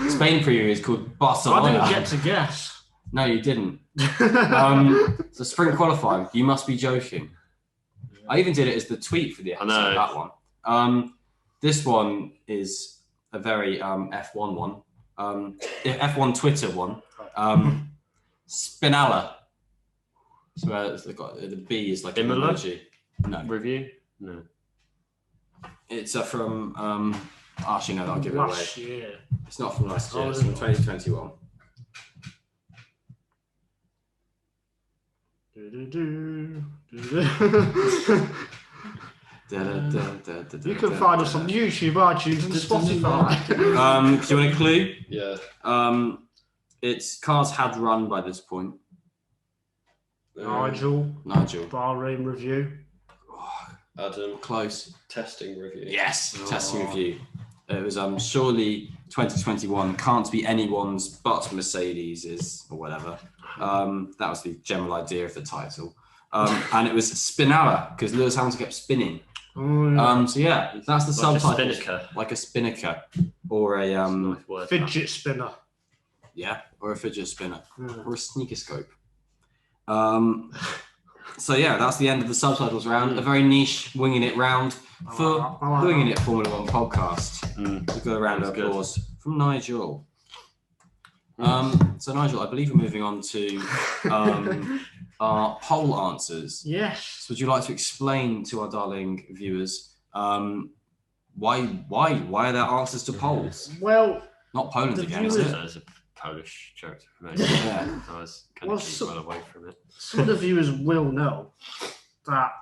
Spain preview is called Barcelona. I didn't get to guess. No, you didn't. So sprint qualifying. You must be joking. I even did it as the tweet for the episode. That one. This one is a very F1 one. F1 Twitter one. Spinella. So the B is like an Imola? emoji. No. Review? No. It's from actually no, I'll give it away. Last year. It's not from last year, it's from 2021. You can find us on YouTube, iTunes, and Spotify. Do you want a clue? Yeah. Its cars had run by this point. Nigel. Bahrain review. Adam. Close. Testing review. Yes, testing review. It was surely 2021 can't be anyone's but Mercedes's or whatever. That was the general idea of the title. And it was Spinella because Lewis Hamilton kept spinning. So yeah, that's the subtitle. Like a spinnaker or a Nice word, fidget spinner. Yeah, or a fidget spinner or a sneakoscope. So yeah, that's the end of the subtitles round. A very niche winging it round for Winging It Formula One podcast. We've got a round of applause from Nigel. So Nigel, I believe we're moving on to our poll answers. Yes. So would you like to explain to our darling viewers why are there answers to polls? Well, not Poland again, is it? There's a Polish joke to make. Yeah. I was kind of keep well away from it. Some of the viewers will know that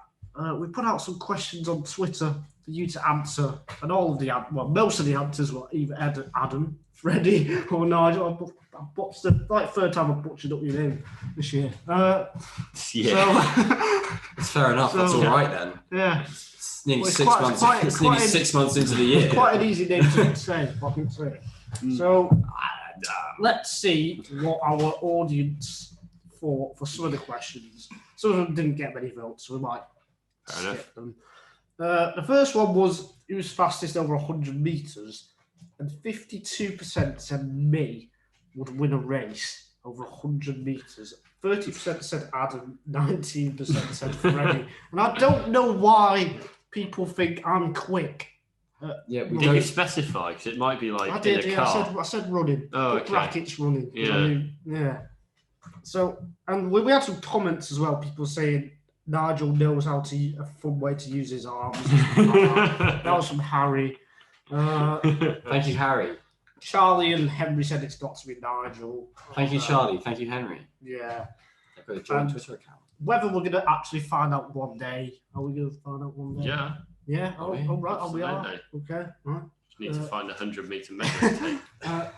we put out some questions on Twitter for you to answer, and all of the most of the answers were either Adam, Freddie, or Nigel. I botched the third time I butchered up your name this year. Yeah. It's fair enough. That's all right then. Yeah. It's nearly 6 months. It's nearly 6 months into the year. It's quite an easy name to say. I can say. So let's see what our audience thought for some of the questions. Some of them didn't get many votes, so we might skip them. The first one was who's fastest over 100 meters, and 52% said me would win a race over 100 meters. 30% said Adam, 19% said Freddie. And I don't know why people think I'm quick. Did you specify? Because it might be like I did, in a car. I said running. Oh, okay. Brackets running. Yeah. Yeah. So, and we had some comments as well, people saying Nigel knows how to a fun way to use his arms. That was from Harry. Thank you, Harry. Charlie and Henry said it's got to be Nigel. Thank you, Charlie. Thank you, Henry. Yeah. I've got a joint Twitter account. Whether we're going to actually find out one day. Are we going to find out one day? Yeah. Yeah. Are we? Right. Oh, we are. Okay. Right. Just need to find 100-meter measuring tape.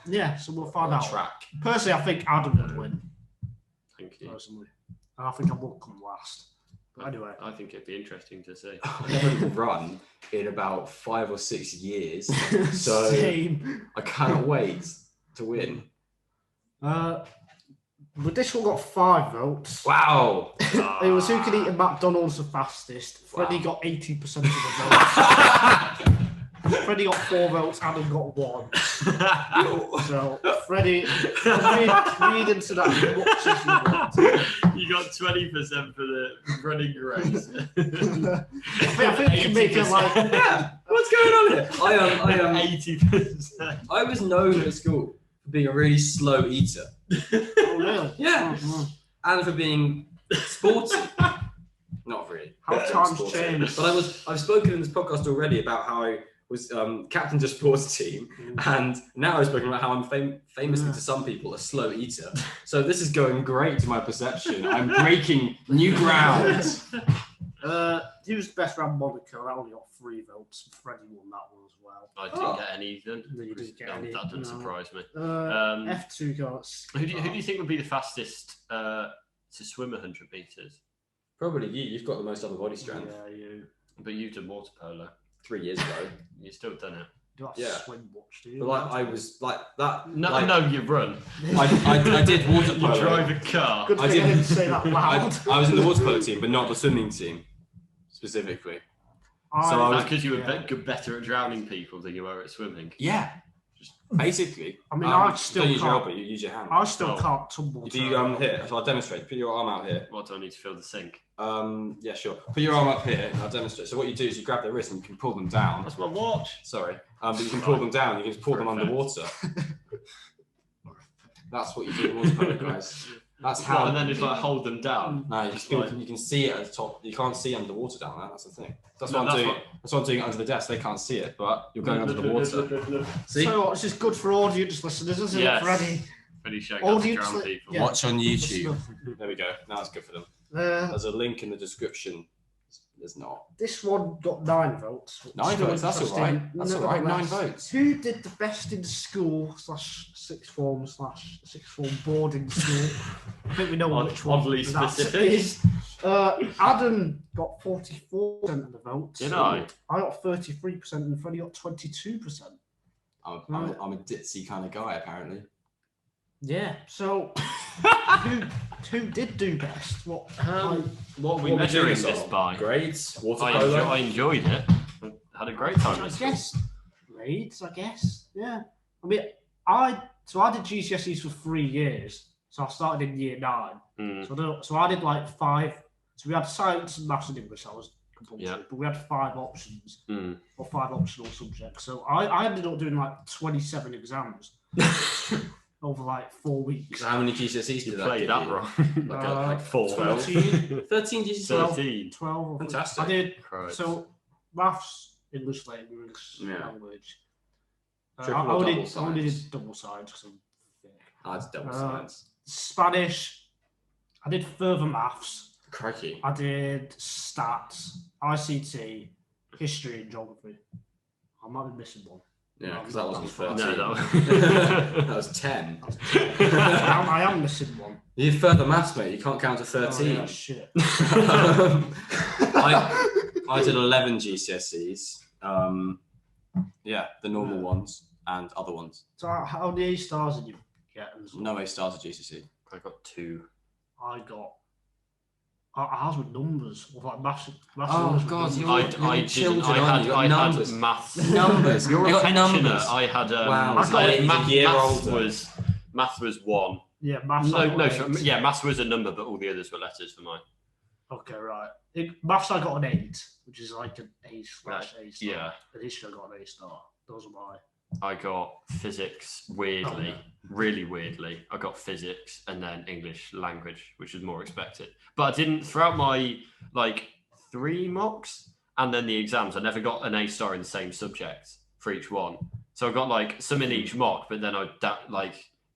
Yeah. So we'll find out. Track. Personally, I think Adam would win. Thank you. Personally, and I think I will come last. But anyway, I think it'd be interesting to see. I haven't run in about 5 or 6 years, so Same. I cannot wait to win. But this one got 5 votes. Wow! It was who can eat a McDonald's the fastest. Freddie got 80% of the votes. Freddie got 4 votes, Adam got 1. So, Freddie, read into that as much as you want. You got 20% for the running race. I think you can make it like... Yeah, what's going on here? I am 80%. I was known at school for being a really slow eater. Oh, really? Yeah. Oh, And for being sporty. Not really. How Very times sporty. change. But I've spoken in this podcast already about how I was captain to sports team, and now I've spoken about how I'm famously to some people a slow eater. So this is going great to my perception. I'm breaking new ground. Who's best round Monaco? I only got 3 votes. Freddie won that one as well. I didn't get any then. No, you didn't get No, any. that doesn't surprise me. F2 got... Who do you think would be the fastest to swim 100 meters? Probably you. You've got the most upper body strength. Yeah, you. But you've done water polo. 3 years ago. You've still done it. Do I Yeah. swim watch, do you? But like I was like that. No, like, no, you run. I did water You polo. drive a car. Good I thing I did- didn't say that loud. I was in the water polo team, but not the swimming team specifically. So I was- That's because you were better at drowning people than you were at swimming. Yeah, just basically. I mean, I still don't use your can't. elbow. You use your hand. I still Oh. can't tumble. If you here, so I'll demonstrate. Put your arm out here. What do I need to fill the sink? Yeah, sure. Put your arm up here, and I'll demonstrate. So what you do is you grab their wrist and you can pull them down. That's my watch. Sorry, but you can pull them down. You can just pull them underwater. That's what you do in water polo, guys. That's how. And then just like hold them down. No, you can see it at the top. You can't see underwater down there. That's the thing. That's what No, I'm that's doing. That's what I'm doing under the desk. They can't see it, but you're going under the water. See? So what, this is good for audience listeners, isn't Yes. it, Freddie? Pretty showing how to Audience drown li- people. yeah. Watch on Just YouTube. stuff. There we go. Now it's good for them. Uh, There's a link in the description. There's not. this one got 9 votes. which 9 is still votes. That's all interesting. right. That's all right. 9 Nevertheless, votes. Who did the best in school / sixth form boarding school? I think we know which one. Oddly that specific. is. Adam got 44% of the votes. Did I? I got 33% and Freddie got 22%. I'm a ditzy kind of guy, apparently. Yeah. So who did do best? What? What are we What we measuring doing this on? by? Grades, water I polo. enjoyed it. I had a great time. I this guess grades. I guess. Yeah. I mean, I did GCSEs for 3 years. So I started in year 9. Mm. So I did like 5. So we had science and maths and English. I was compulsory, Yeah. but we had 5 options Mm. or 5 optional subjects. So I ended up doing like 27 exams over like 4 weeks. So how many GCSEs You did that played give that you? wrong. like 4. 13. 13 GCSEs. 13. 12. Fantastic. I did. Christ. So maths, English language, Yeah. language. Triple I or only double only science? did double science because I'm thick. It's double Uh, science. Spanish. I did further maths. Crikey. I did stats, ICT, history, and geography. I might be missing one. Yeah, because that wasn't No, 13. that was- That was 10. I am missing one. You did further maths, mate. You can't count to Oh, 13. yeah, shit. I did 11 GCSEs. Yeah, the normal ones and other ones. So how many A stars did you Yeah. No A stars at GCSE. I got 2. I got. Ours with numbers, or like maths. Oh God, I didn't. I had maths. Numbers. You're a pensioner. Numbers. I had. Wow. Maths was 1. Yeah, maths. Maths was a number, but all the others were letters for mine. Okay, right. Maths, I got an 8, which is like an A/A star. Yeah. And history, I got an A-star. Those are mine. I got physics weirdly, really weirdly. I got physics and then English language, which was more expected. But I didn't throughout my 3 mocks and then the exams. I never got an A-star in the same subject for each one. So I got some in each mock, but then I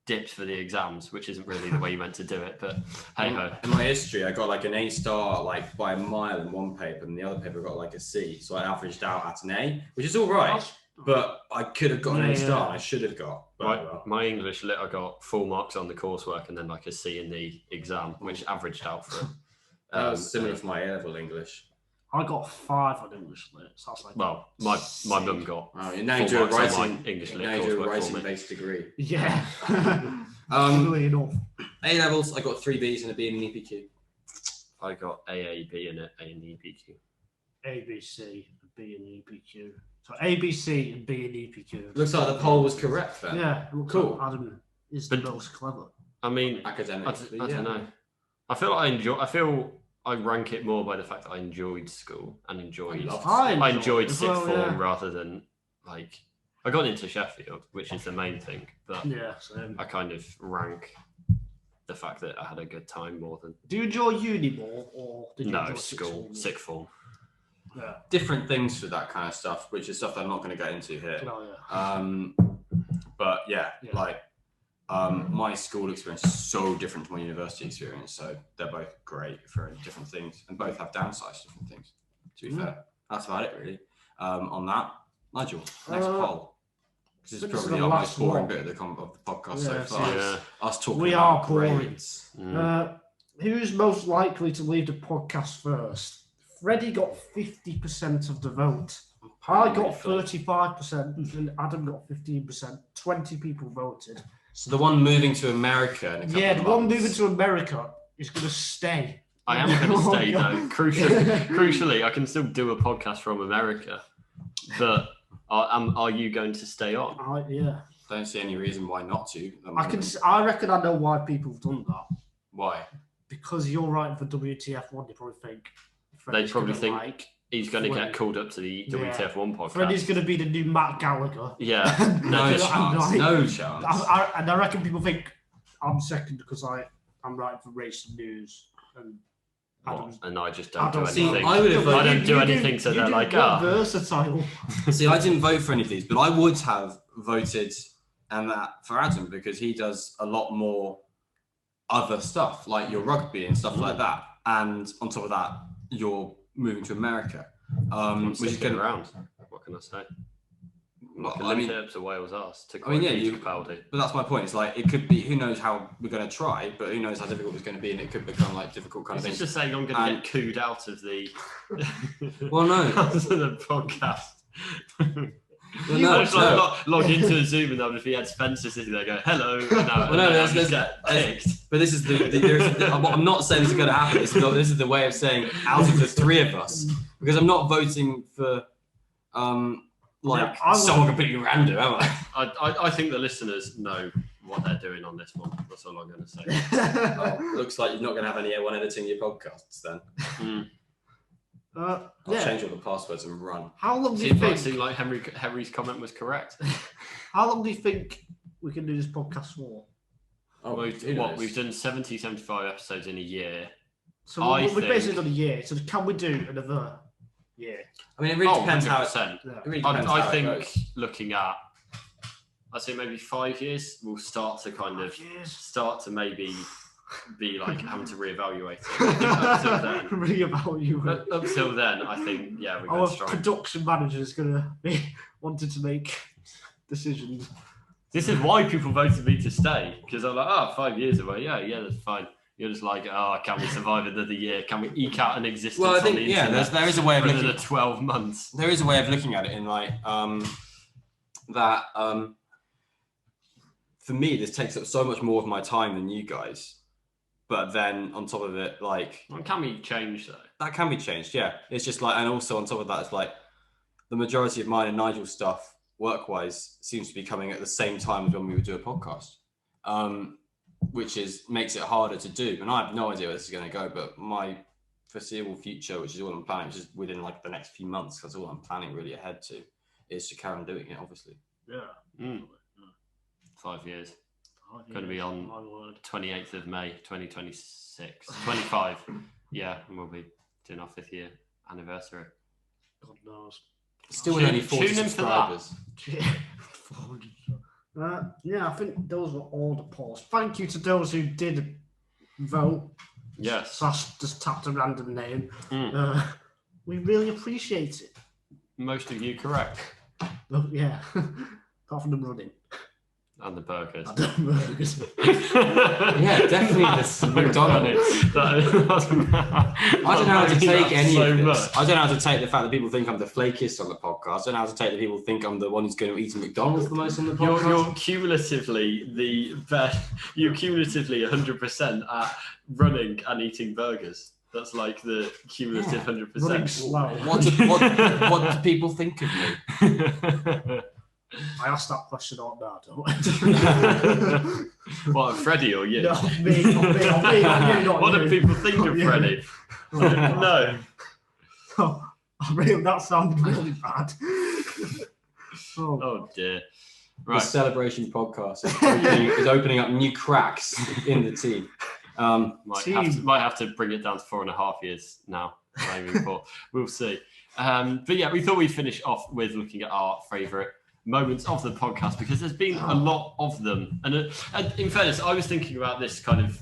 dipped for the exams, which isn't really the way you meant to do it. But hey ho. In my history, I got an A-star by a mile in one paper, and the other paper got a C. So I averaged out at an A, which is all right. But I could have got an A-star. I should have got. My English lit, I got 4 marks on the coursework and then a C in the exam, which averaged out for it. That was similar for my A-level English. I got 5 on English lit. So that's my mum got. Oh, now you do a writing English lit now you do a writing-based degree. Yeah. Funnily enough. A-levels, I got 3 Bs and a B in an EPQ. I got AAB and an EPQ. A, B, C, B and EPQ. So A, B, C, and B and EPQ. Looks like the poll was correct then. Yeah, cool. Like Adam is the most clever. I mean, academically, I don't know. I feel I rank it more by the fact that I enjoyed school and I enjoyed sixth form rather than I got into Sheffield, which is the main thing. But I kind of rank the fact that I had a good time more than. Do you enjoy uni more, or did you enjoy school, sixth form? Yeah. Different things for that kind of stuff, which is stuff that I'm not going to get into here. But my school experience is so different to my university experience, so they're both great for different things, and both have downsides to different things. To be fair, that's about it really. On that, Nigel, next poll. This is probably our most boring bit of the podcast so far. Yeah. Us talking we about are boring. grades. Who's most likely to leave the podcast first? Freddie got 50% of the vote. I got 35% and Adam got 15%. 20 people voted. So the one moving to America in a couple of months. One moving to America is going to stay. I am going to stay though. Crucially, I can still do a podcast from America. But are you going to stay on? Yeah. Don't see any reason why not to. I reckon I know why people have done that. Why? Because you're writing for WTF1, they probably think he's going to get called up to the WTF1 podcast. Freddie's going to be the new Matt Gallagher. Yeah. No chance. And I reckon people think I'm second because I'm writing for Race and News. And I just don't do anything. I don't do anything, so they're like, versatile. See, I didn't vote for any of these, but I would have voted for Adam because he does a lot more other stuff, like your rugby and stuff like that. And on top of that, you're moving to America, which is getting around. What can I say? To Wales arse. Capaldi. But that's my point. It's it could be. Who knows how we're going to try, but who knows how difficult it's going to be, and it could become difficult kind of thing. It's just saying I'm going to get cooed out of the. Well, no. Out of the podcast. Log into a Zoom and there'll just be Ed Spencer sitting there going, hello. But this is I'm not saying this is going to happen. This is the way of saying out of the 3 of us, because I'm not voting for someone completely random, am I? I think the listeners know what they're doing on this one. That's all I'm going to say. Looks like you're not going to have anyone editing your podcasts then. I'll change all the passwords and run. How long do you think? Seemed like Henry's comment was correct. How long do you think we can do this podcast for? We've done 70, 75 episodes in a year. So we've basically done a year. So can we do another year? I mean, it really depends 100%. I think looking at, I'd say maybe 5 years, we'll start to maybe be having to reevaluate it. Up till then, reevaluate. Up till then, I think we're our strong. Production manager is going to be wanting to make decisions. This is why people voted me to stay, because I'm like, 5 years away. Yeah, that's fine. You're just like, can we survive another year? Can we eke out an existence? Well, I think on the internet there is a way of looking at 12 months. There is a way of looking at it in that. for me, this takes up so much more of my time than you guys. But then on top of it, like... Well, can be changed, though. That can be changed, yeah. It's just like, and also on top of that, it's like the majority of mine and Nigel's stuff, work-wise, seems to be coming at the same time as when we would do a podcast, which makes it harder to do. And I have no idea where this is going to go, but my foreseeable future, which is all I'm planning, which is within like the next few months, that's all I'm planning really ahead to, is to carry on doing it, obviously. Yeah. 5 years. Going to be on 28th of May, 2026. 25. Yeah, and we'll be doing our 5th year anniversary. God knows. Still with only 40 tune in for that. subscribers. Yeah, I think those were all the posts. Thank you to those who did vote. Yes. / just tapped a random name. We really appreciate it. Most of you correct. But yeah, apart from the running. And the burgers. Yeah, definitely the McDonald's. I don't know how to take any of this. I don't know how to take the fact that people think I'm the flakiest on the podcast. I don't know how to take that people think I'm the one who's going to eat McDonald's the most on the podcast. You're cumulatively the best. You're cumulatively 100% at running and eating burgers. That's like the cumulative 100%. Running slow. What do people think of me? I asked that question on that. What, Freddie or you? No, me, not what you. do people think of Freddie? No. That sounded really bad. Oh dear. Right. The celebration podcast is opening up new cracks in the team. Might have to bring it down to 4.5 years now. We'll see. But yeah, we thought we'd finish off with looking at our favourite moments of the podcast, because there's been a lot of them, and in fairness, I was thinking about this kind of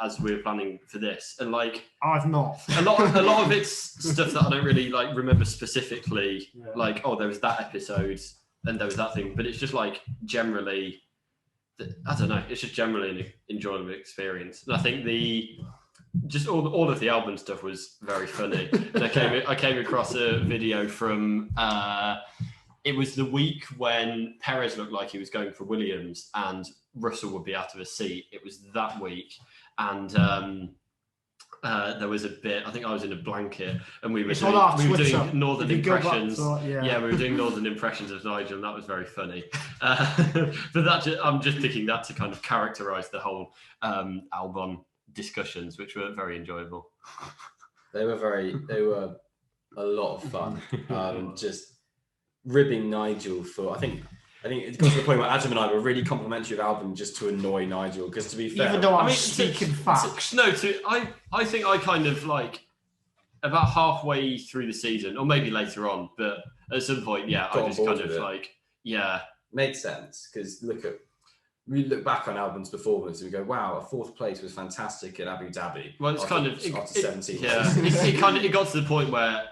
as we were planning for this, and like I've not a lot of it's stuff that I don't really like remember specifically, like there was that episode and there was that thing, but it's just like generally, I don't know, it's just generally an enjoyable experience, and I think all of the album stuff was very funny. And I came across a video from it was the week when Perez looked like he was going for Williams and Russell would be out of a seat. It was that week. And there was a bit, I think I was in a blanket and we were doing northern impressions. We were doing northern impressions of Nigel, and that was very funny. But I'm just picking that to kind of characterise the whole Albon discussions, which were very enjoyable. They were a lot of fun. Just ribbing Nigel for, I think it got to the point where Adam and I were really complimentary of Albon just to annoy Nigel, because to be fair, even though I'm speaking facts. I think I kind of like about halfway through the season, or maybe later on, but at some point, I just kind of like, made sense, because we look back on Albon's performance and we go, wow, a 4th place was fantastic at Abu Dhabi. Well, it's after 17. It got to the point where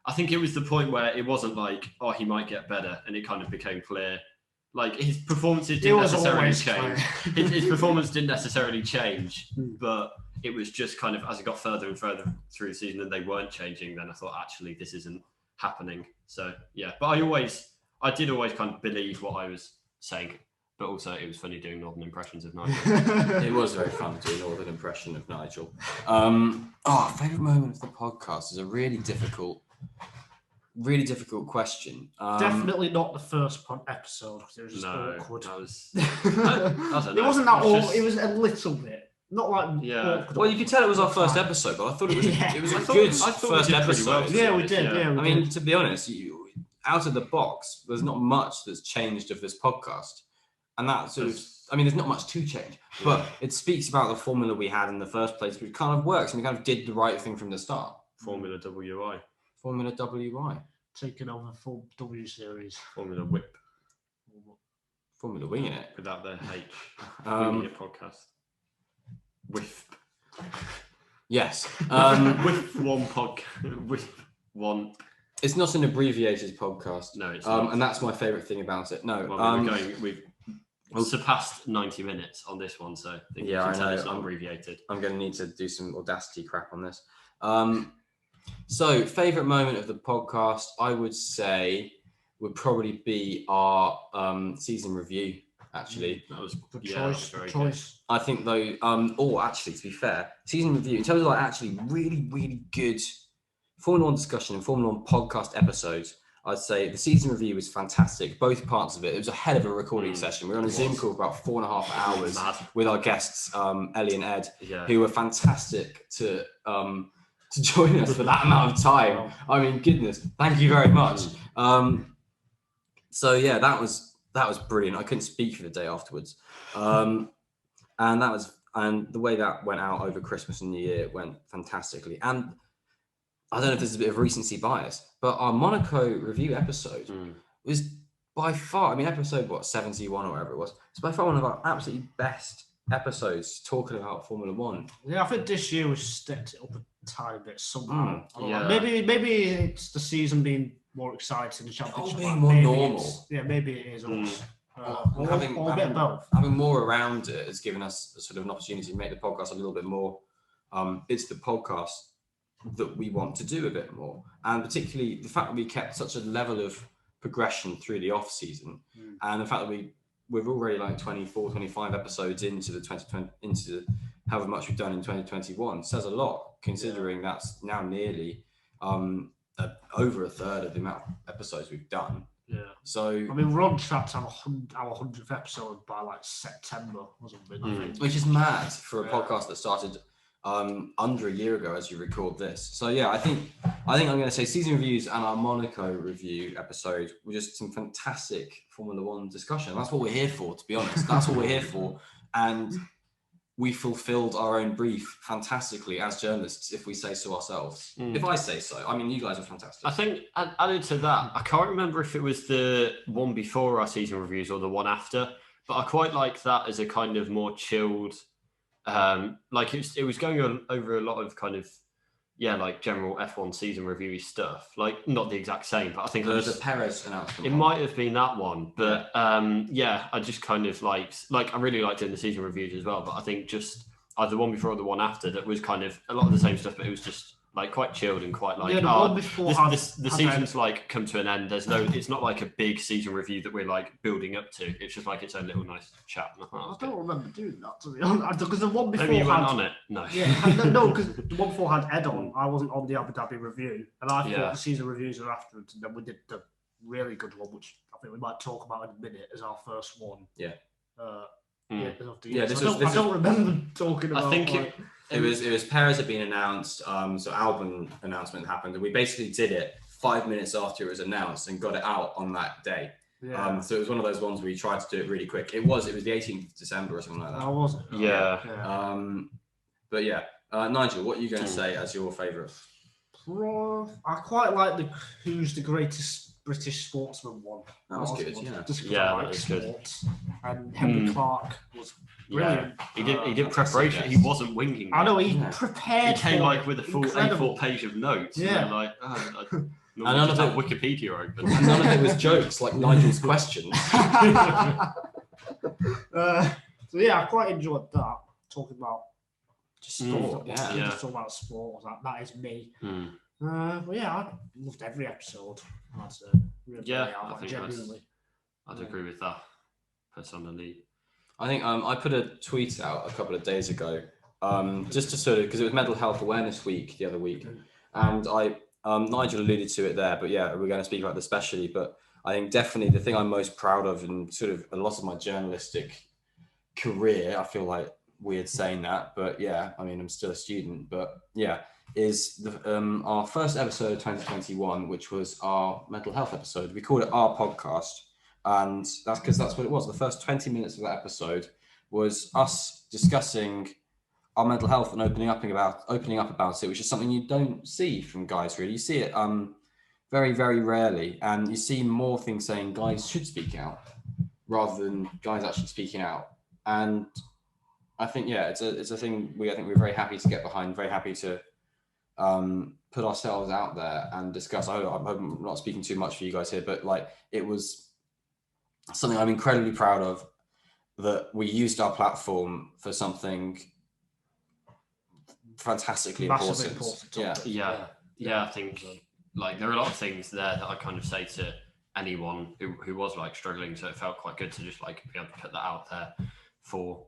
I think it was the point where it wasn't like, he might get better, and it kind of became clear. Like, his performances didn't necessarily change. His performance didn't necessarily change, but it was just kind of, as it got further and further through the season and they weren't changing, then I thought, actually, this isn't happening. So, yeah. But I did always kind of believe what I was saying, but also it was funny doing northern impressions of Nigel. It was very fun to do a northern impression of Nigel. Favourite moment of the podcast is a really difficult question. Definitely not the first episode, because it was just awkward. I don't know. It wasn't that awkward. It was a little bit. Not like awkward. Well, you could tell it was our first episode, but I thought it was a good first episode. Yeah, we did. I mean, to be honest, out of the box, there's not much that's changed of this podcast. And that sort of, there's not much to change, but it speaks about the formula we had in the first place, which kind of works, and we kind of did the right thing from the start. Formula WI. Formula WI. Taking over full W series. Formula Whip. Formula Winging It. Without the H. Winging It podcast. With. Yes. With one podcast. With one. It's not an abbreviated podcast. No, it's not. And that's my favourite thing about it. No. We've surpassed 90 minutes on this one, so I think you can tell it's not abbreviated. I'm going to need to do some Audacity crap on this. So, favourite moment of the podcast, I would say, would probably be our season review actually. That was Good yeah, choice. that was very Good choice. I think though, or actually, to be fair, season review in terms of like actually really good Formula One discussion and Formula One podcast episodes, I'd say the season review was fantastic. Both parts of it. It was a hell of a recording session. We were on a Zoom call for about 4.5 hours with our guests, Ellie and Ed, who were fantastic to join us for that amount of time. I mean, goodness, thank you very much. So yeah, that was brilliant. I couldn't speak for the day afterwards. And the way that went out over Christmas and New Year went fantastically. And I don't know if this is a bit of recency bias, but our Monaco review episode was by far, I mean, episode 71 or whatever it was, it's by far one of our absolutely best episodes talking about Formula One. Yeah, I think this year we stepped it up a tiny bit somehow. Yeah. Maybe it's the season being more exciting, the championship being more normal. Maybe it is us. Having a bit of both. Having more around it has given us sort of an opportunity to make the podcast a little bit more. It's the podcast that we want to do a bit more, and particularly the fact that we kept such a level of progression through the off season, and the fact that we've already like 24, 25 episodes into the 2020 into however much we've done in 2021 says a lot, considering that's now nearly over a third of the amount of episodes we've done. Yeah. So I mean, we're on track to have our 100th episode by like September or something. I think. Which is mad for a podcast that started under a year ago as you record this. So yeah, I think I'm going to say season reviews and our Monaco review episode were just some fantastic Formula One discussion. That's what we're here for, to be honest. That's what we're here for. And we fulfilled our own brief fantastically as journalists, if we say so ourselves. If I say so. I mean, you guys are fantastic. I think added to that, I can't remember if it was the one before our season reviews or the one after, but I quite like that as a kind of more chilled, like it was going over a lot of kind of, like general F1 season review stuff. Like not the exact same, but I think the Perez announcement. It might have been that one, but I just kind of like I really liked doing the season reviews as well. But I think just either the one before or the one after that was kind of a lot of the same stuff, but it was just like quite chilled and quite like the season's like come to an end. There's no, it's not like a big season review that we're like building up to. It's just like its own little nice chat. I don't remember doing that, to be honest, because the one before maybe you went on it. No, no, because the one before had Ed on. I wasn't on the Abu Dhabi review, and I thought the season reviews were afterwards, and then we did the really good one, which I think we might talk about in a minute as our first one. I don't remember talking about. I think it was Perez had been announced, so Albon announcement happened, and we basically did it 5 minutes after it was announced and got it out on that day. Yeah. So it was one of those ones where we tried to do it really quick. It was the 18th of December or something like that. Oh, was it? Yeah. But yeah, Nigel, what are you going to say as your favourite? I quite like the Who's the Greatest British Sportsman one. That was good, that was good. And Henry Clark was brilliant. Yeah. He did preparation. He wasn't winging. I know, he prepared. He came like with a full A4 page of notes. Yeah. And like, and none of it Wikipedia open. And none of it was jokes like Nigel's questions. So yeah, I quite enjoyed that. Talking about just sport. Just talking about sport. That is me. But yeah, I loved every episode. That's really I think genuinely. I'd agree with that personally. I think I put a tweet out a couple of days ago, just to sort of, because it was Mental Health Awareness Week the other week, and Nigel alluded to it there, but yeah, we're going to speak about this specially. But I think definitely the thing I'm most proud of in sort of a lot of my journalistic career, I feel like weird saying that, but yeah, I mean, I'm still a student, but yeah, is our first episode of 2021, which was our mental health episode. We called it Our Podcast, and that's because that's what it was. The first 20 minutes of that episode was us discussing our mental health and opening up about it, which is something you don't see from guys really. You see it very, very rarely, and you see more things saying guys should speak out rather than guys actually speaking out. And I think it's a thing I think we're very happy to get behind, very happy to put ourselves out there and discuss. I hope I'm not speaking too much for you guys here, but like it was something I'm incredibly proud of, that we used our platform for something fantastically important. Yeah. I think like there are a lot of things there that I kind of say to anyone who was like struggling. So it felt quite good to just like be able to put that out there for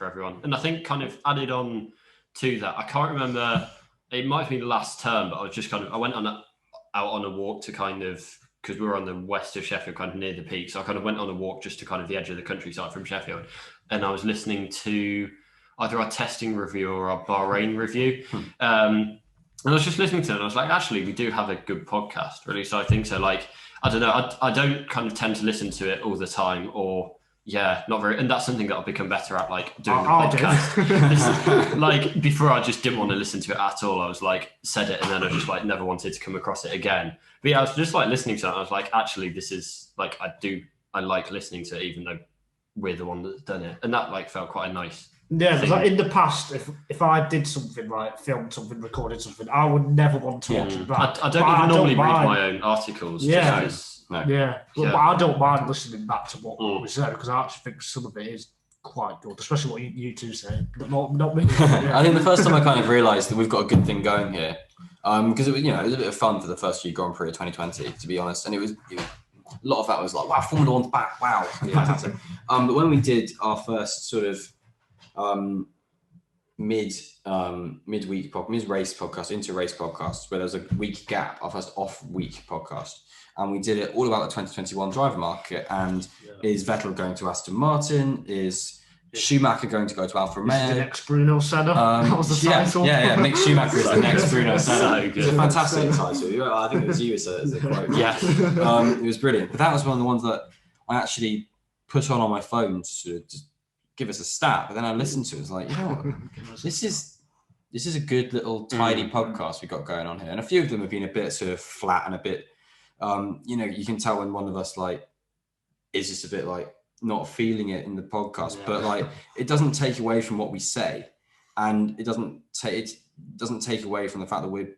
everyone. And I think kind of added on to that, I can't remember, it might have been last term, but I was just I went out on a walk to kind of, because we were on the west of Sheffield, kind of near the peak. So I kind of went on a walk just to kind of the edge of the countryside from Sheffield. And I was listening to either our testing review or our Bahrain review. And I was just listening to it and I was like, actually, we do have a good podcast, or at least I think so. Like, I don't know, I don't kind of tend to listen to it all the time, or not very. And that's something that I've become better at, like doing the podcast. Like before, I just didn't want to listen to it at all. I was like, said it, and then I just like never wanted to come across it again. But I was just like listening to it. And I was like, actually, this is like, I like listening to it, even though we're the one that's done it. And that like felt quite a nice. Yeah, because like in the past, if I did something, like filmed something, recorded something, I would never want to watch it back. I don't even normally read my own articles. Yeah. No. Yeah. But I don't mind listening back to what we said, because I actually think some of it is quite good, especially what you two say. Not me. I think the first time I kind of realised that we've got a good thing going here, because it was a bit of fun for the first few Grand Prix of 2020, to be honest, and it was a lot of that was like, wow, Formula One's back, wow, fantastic. But when we did our first sort of mid-race podcast, inter-race podcast, where there was a week gap, our first off-week podcast. And we did it all about the 2021 driver market. And is Vettel going to Aston Martin? Is Schumacher going to go to Alfa Romeo? The next Bruno Senna. That was the title. Yeah. Mick Schumacher is the next Bruno Senna. So good. It's a fantastic title. I think it was you as a quote. Yeah. It was brilliant. But that was one of the ones that I actually put on my phone to give us a stat. But then I listened to it. It's like, you know what? This is a good little tidy podcast we got going on here. And a few of them have been a bit sort of flat and a bit, you can tell when one of us like is just a bit like not feeling it in the podcast, but like it doesn't take away from what we say, and it doesn't take away from the fact that we're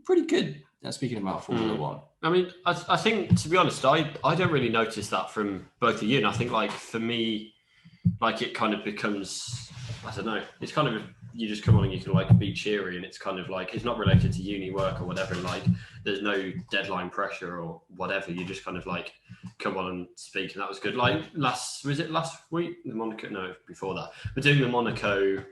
pretty good at speaking about Formula One. I mean, I think, to be honest, I don't really notice that from both of you, and I think like for me, like it kind of becomes, I don't know, it's kind of, you just come on and you can like be cheery, and it's kind of like, it's not related to uni work or whatever, like there's no deadline pressure or whatever, you just kind of like come on and speak, and that was good. Like last week, the Monaco, no, before that, we're doing the Monaco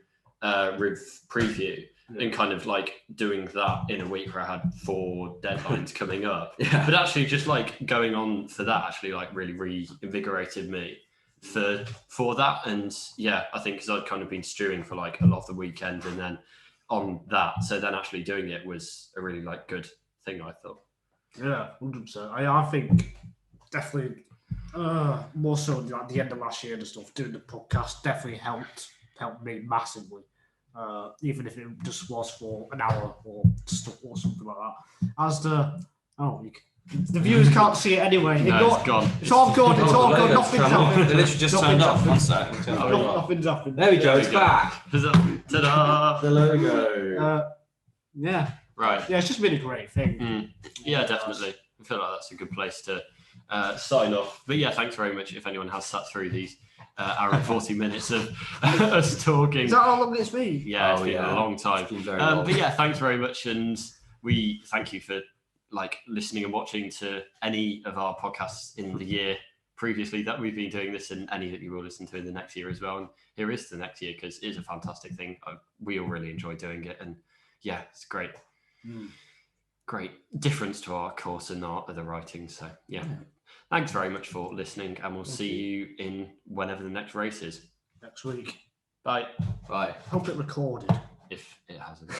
preview, and kind of like doing that in a week where I had 4 deadlines coming up. But actually just like going on for that actually like really reinvigorated me for that. And I think because I'd kind of been stewing for like a lot of the weekend and then on that, so then actually doing it was a really like good thing, I thought. 100%. I think definitely more so like the end of last year and stuff, doing the podcast definitely helped me massively, even if it just was for an hour or something like that. As the viewers can't see it anyway. It's gone. It's all good. Nothing's happened. They literally just turned off. One sec. Nothing's happened. There we go. It's back. Ta-da! The logo. Right. Yeah, it's just been a great thing. Yeah, definitely. I feel like that's a good place to sign off. But thanks very much if anyone has sat through these hour and 40 minutes of us talking. Is that how long it's been? Yeah, it's been a long time. It's been very long. But thanks very much, and we thank you for like listening and watching to any of our podcasts in the year previously that we've been doing this, and any that you will listen to in the next year as well. And here is the next year, because it is a fantastic thing. We all really enjoy doing it, and it's great. Great difference to our course and our other writing. So thanks very much for listening, and we'll see you in whenever the next race is. Next week. Bye. Bye. Hope it recorded. If it hasn't.